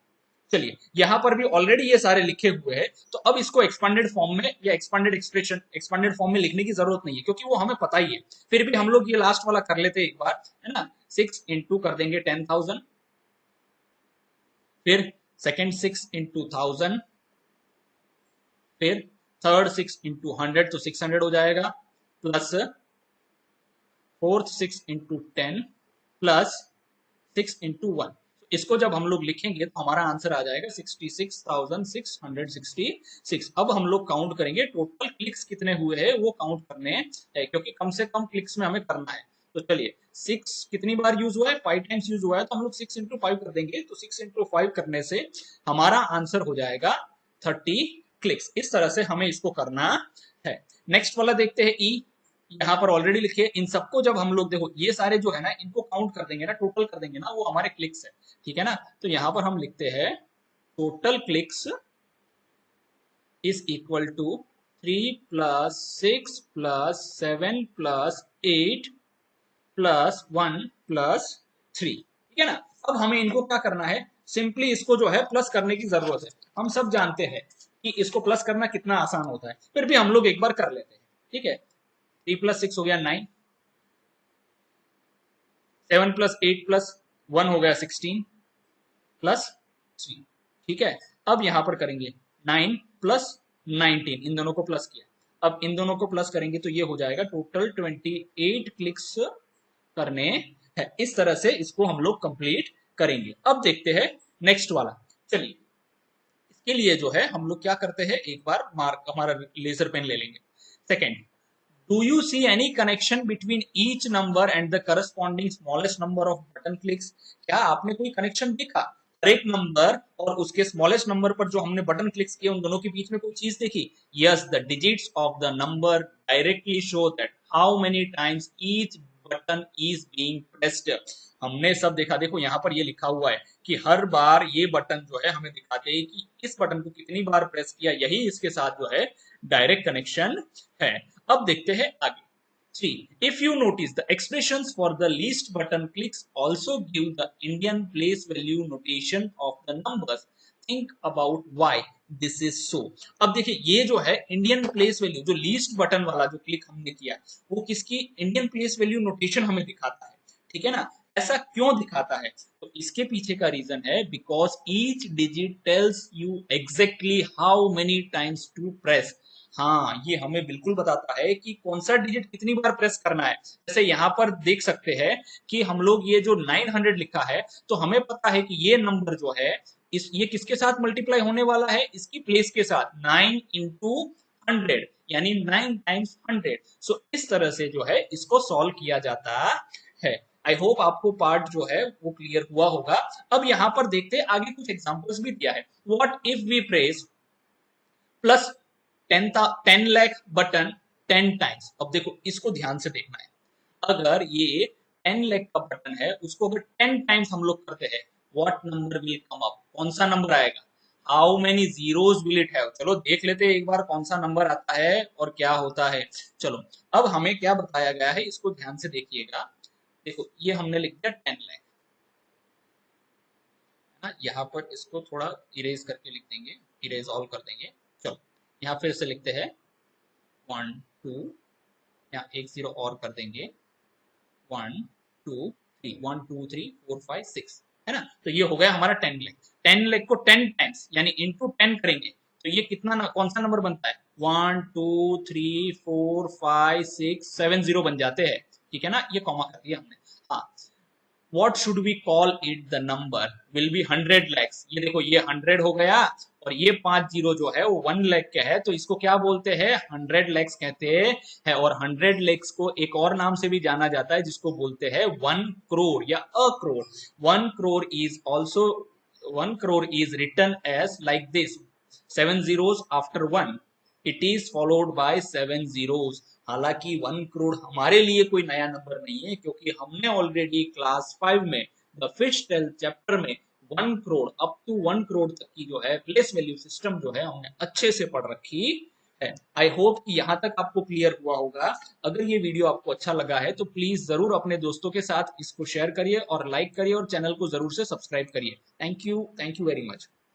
चलिए यहाँ पर भी ऑलरेडी ये सारे लिखे हुए हैं, तो अब इसको एक्सपांडेड फॉर्म में या एक्सपांडेड एक्सप्रेशन एक्सपांडेड फॉर्म में लिखने की जरूरत नहीं है, क्योंकि वो हमें पता ही है। फिर भी हम लोग ये लास्ट वाला कर लेते हैं एक बार, है ना। 6 इंटू कर देंगे 10,000, फिर सेकेंड 6 इंटू 1000, फिर थर्ड 6 इंटू 100 तो 600 हो जाएगा, plus fourth 6 into 10 plus 6 into 1। इसको जब हम लोग लिखेंगे तो हमारा आंसर आ जाएगा 66,666। अब हम लोग काउंट करेंगे टोटल क्लिक्स कितने हुए हैं वो काउंट करने हैं, क्योंकि कम से कम क्लिक्स में हमें करना है। तो चलिए 6 कितनी बार यूज हुआ है, 5 टाइम्स यूज हुआ है, तो हम लोग 6 इंटू 5 कर देंगे। तो 6 इंटू 5 करने से हमारा आंसर हो जाएगा 30 क्लिक्स। इस तरह से हमें इसको करना है। नेक्स्ट वाला देखते हैं ई, यहाँ पर ऑलरेडी लिखे। इन सबको जब हम लोग देखो ये सारे जो है ना इनको काउंट कर देंगे ना, टोटल कर देंगे ना, वो हमारे क्लिक्स है, ठीक है ना। तो यहाँ पर हम लिखते हैं total clicks is equal to 3 plus 6 plus 7 plus 8 plus 1 plus 3, ठीक है ना। अब हमें इनको क्या करना है, सिंपली इसको जो है प्लस करने की जरूरत है। हम सब जानते हैं कि इसको प्लस करना कितना आसान होता है, फिर भी हम लोग एक बार कर लेते हैं। ठीक है, 3 + 6 हो गया 9, 7 + 8 + 1 हो गया 16 +3। ठीक है, अब यहां पर करेंगे 9 + 19, इन दोनों को प्लस किया, अब इन दोनों को प्लस करेंगे तो ये हो जाएगा टोटल 28 क्लिक्स करने हैं। इस तरह से इसको हम लोग कंप्लीट करेंगे। अब देखते हैं नेक्स्ट वाला। चलिए, इसके लिए जो है हम लोग क्या करते हैं, एक बार मार्क हमारा लेजर पेन ले लेंगे। Second, do you see any connection between each number and the corresponding smallest number of button clicks? क्या आपने कोई कनेक्शन देखा हर एक नंबर और उसके स्मॉलेस्ट नंबर पर जो हमने बटन क्लिक्स किए उन दोनों के बीच में कोई चीज देखी? Yes, the digits of the number directly show that how many times each button is being pressed. हमने सब देखा। देखो यहाँ पर ये लिखा हुआ है कि हर बार ये बटन जो है हमें दिखाते हैं कि इस बटन को कितनी बार प्रेस किया, यही इसके साथ जो है डायरेक्ट कनेक्शन है। अब देखते हैं आगे। 3. If you notice, the expressions for the least button clicks also give the Indian place value notation of the numbers. Think about why this is so. अब देखिए, ये जो है इंडियन प्लेस वैल्यू, जो लीस्ट बटन वाला जो क्लिक हमने किया वो किसकी इंडियन प्लेस वैल्यू नोटेशन हमें दिखाता है। ठीक है ना, ऐसा क्यों दिखाता है? तो इसके पीछे का रीजन है because each digit tells you exactly how many times to press. हाँ, ये हमें बिल्कुल बताता है कि कौन सा डिजिट कितनी बार प्रेस करना है। जैसे यहाँ पर देख सकते हैं कि हम लोग ये जो 900 लिखा है, तो हमें पता है कि ये नंबर जो है ये किसके साथ मल्टीप्लाई होने वाला है, इसकी प्लेस के साथ। 9 × 100 यानी 9 टाइम्स 100। सो इस तरह से जो है इसको सॉल्व किया जाता है। आई होप आपको पार्ट जो है वो क्लियर हुआ होगा। अब यहाँ पर देखते हैं आगे कुछ एग्जाम्पल्स भी दिया है। What if we press plus 10 lakh button 10 times. अब देखो, इसको ध्यान से देखना है। अगर ये 10 लाख का बटन है, उसको अगर 10 टाइम्स हम लोग करते हैं, what number will come up? कौन सा नंबर आएगा? How many zeros will it have? चलो देख लेते हैं एक बार कौन सा नंबर आता है और क्या होता है। चलो, अब हमें क्या बताया गया है इसको ध्यान से देखिएगा। देखो, ये हमने लिख दिया 10 लाख, यहाँ पर इसको थोड़ा इरेज करके लिख देंगे, इरेज ऑल कर देंगे। चलो, यहाँ फिर से लिखते हैं 1 2, यहाँ एक 0 और कर देंगे 1 2 3, 1 2 3 4 5 6, है ना। तो ये हो गया हमारा 10 लाख। 10 लाख को 10 टाइम्स यानी इंटू 10 करेंगे तो ये कितना कौन सा नंबर बनता है? 1 2 3 4 5 6 7 0 बन जाते हैं। ठीक है ना, ये कॉमा कर दिया हमने। हाँ, what should we call it? The number will be 100 lakhs। ये देखो, ये 100 हो गया और ये 5 जीरो जो है वो 1 लाख का है, तो इसको क्या बोलते हैं? 100 lakhs कहते हैं। और 100 lakhs को एक और नाम से भी जाना जाता है जिसको बोलते हैं 1 crore या a crore। 1 crore is also 1 crore is written as like this, 7 zeros after 1, it is followed by 7 zeros। हालांकि 1 करोड़ हमारे लिए कोई नया नंबर नहीं है, क्योंकि हमने ऑलरेडी क्लास 5 में द फिश टेल चैप्टर में 1 करोड़ अप टू 1 करोड़ तक की जो है प्लेस वैल्यू सिस्टम जो है हमने अच्छे से पढ़ रखी है। आई होप कि यहाँ तक आपको क्लियर हुआ होगा। अगर ये वीडियो आपको अच्छा लगा है तो प्लीज जरूर अपने दोस्तों के साथ इसको शेयर करिए और लाइक करिए और चैनल को जरूर से सब्सक्राइब करिए। Thank you very much.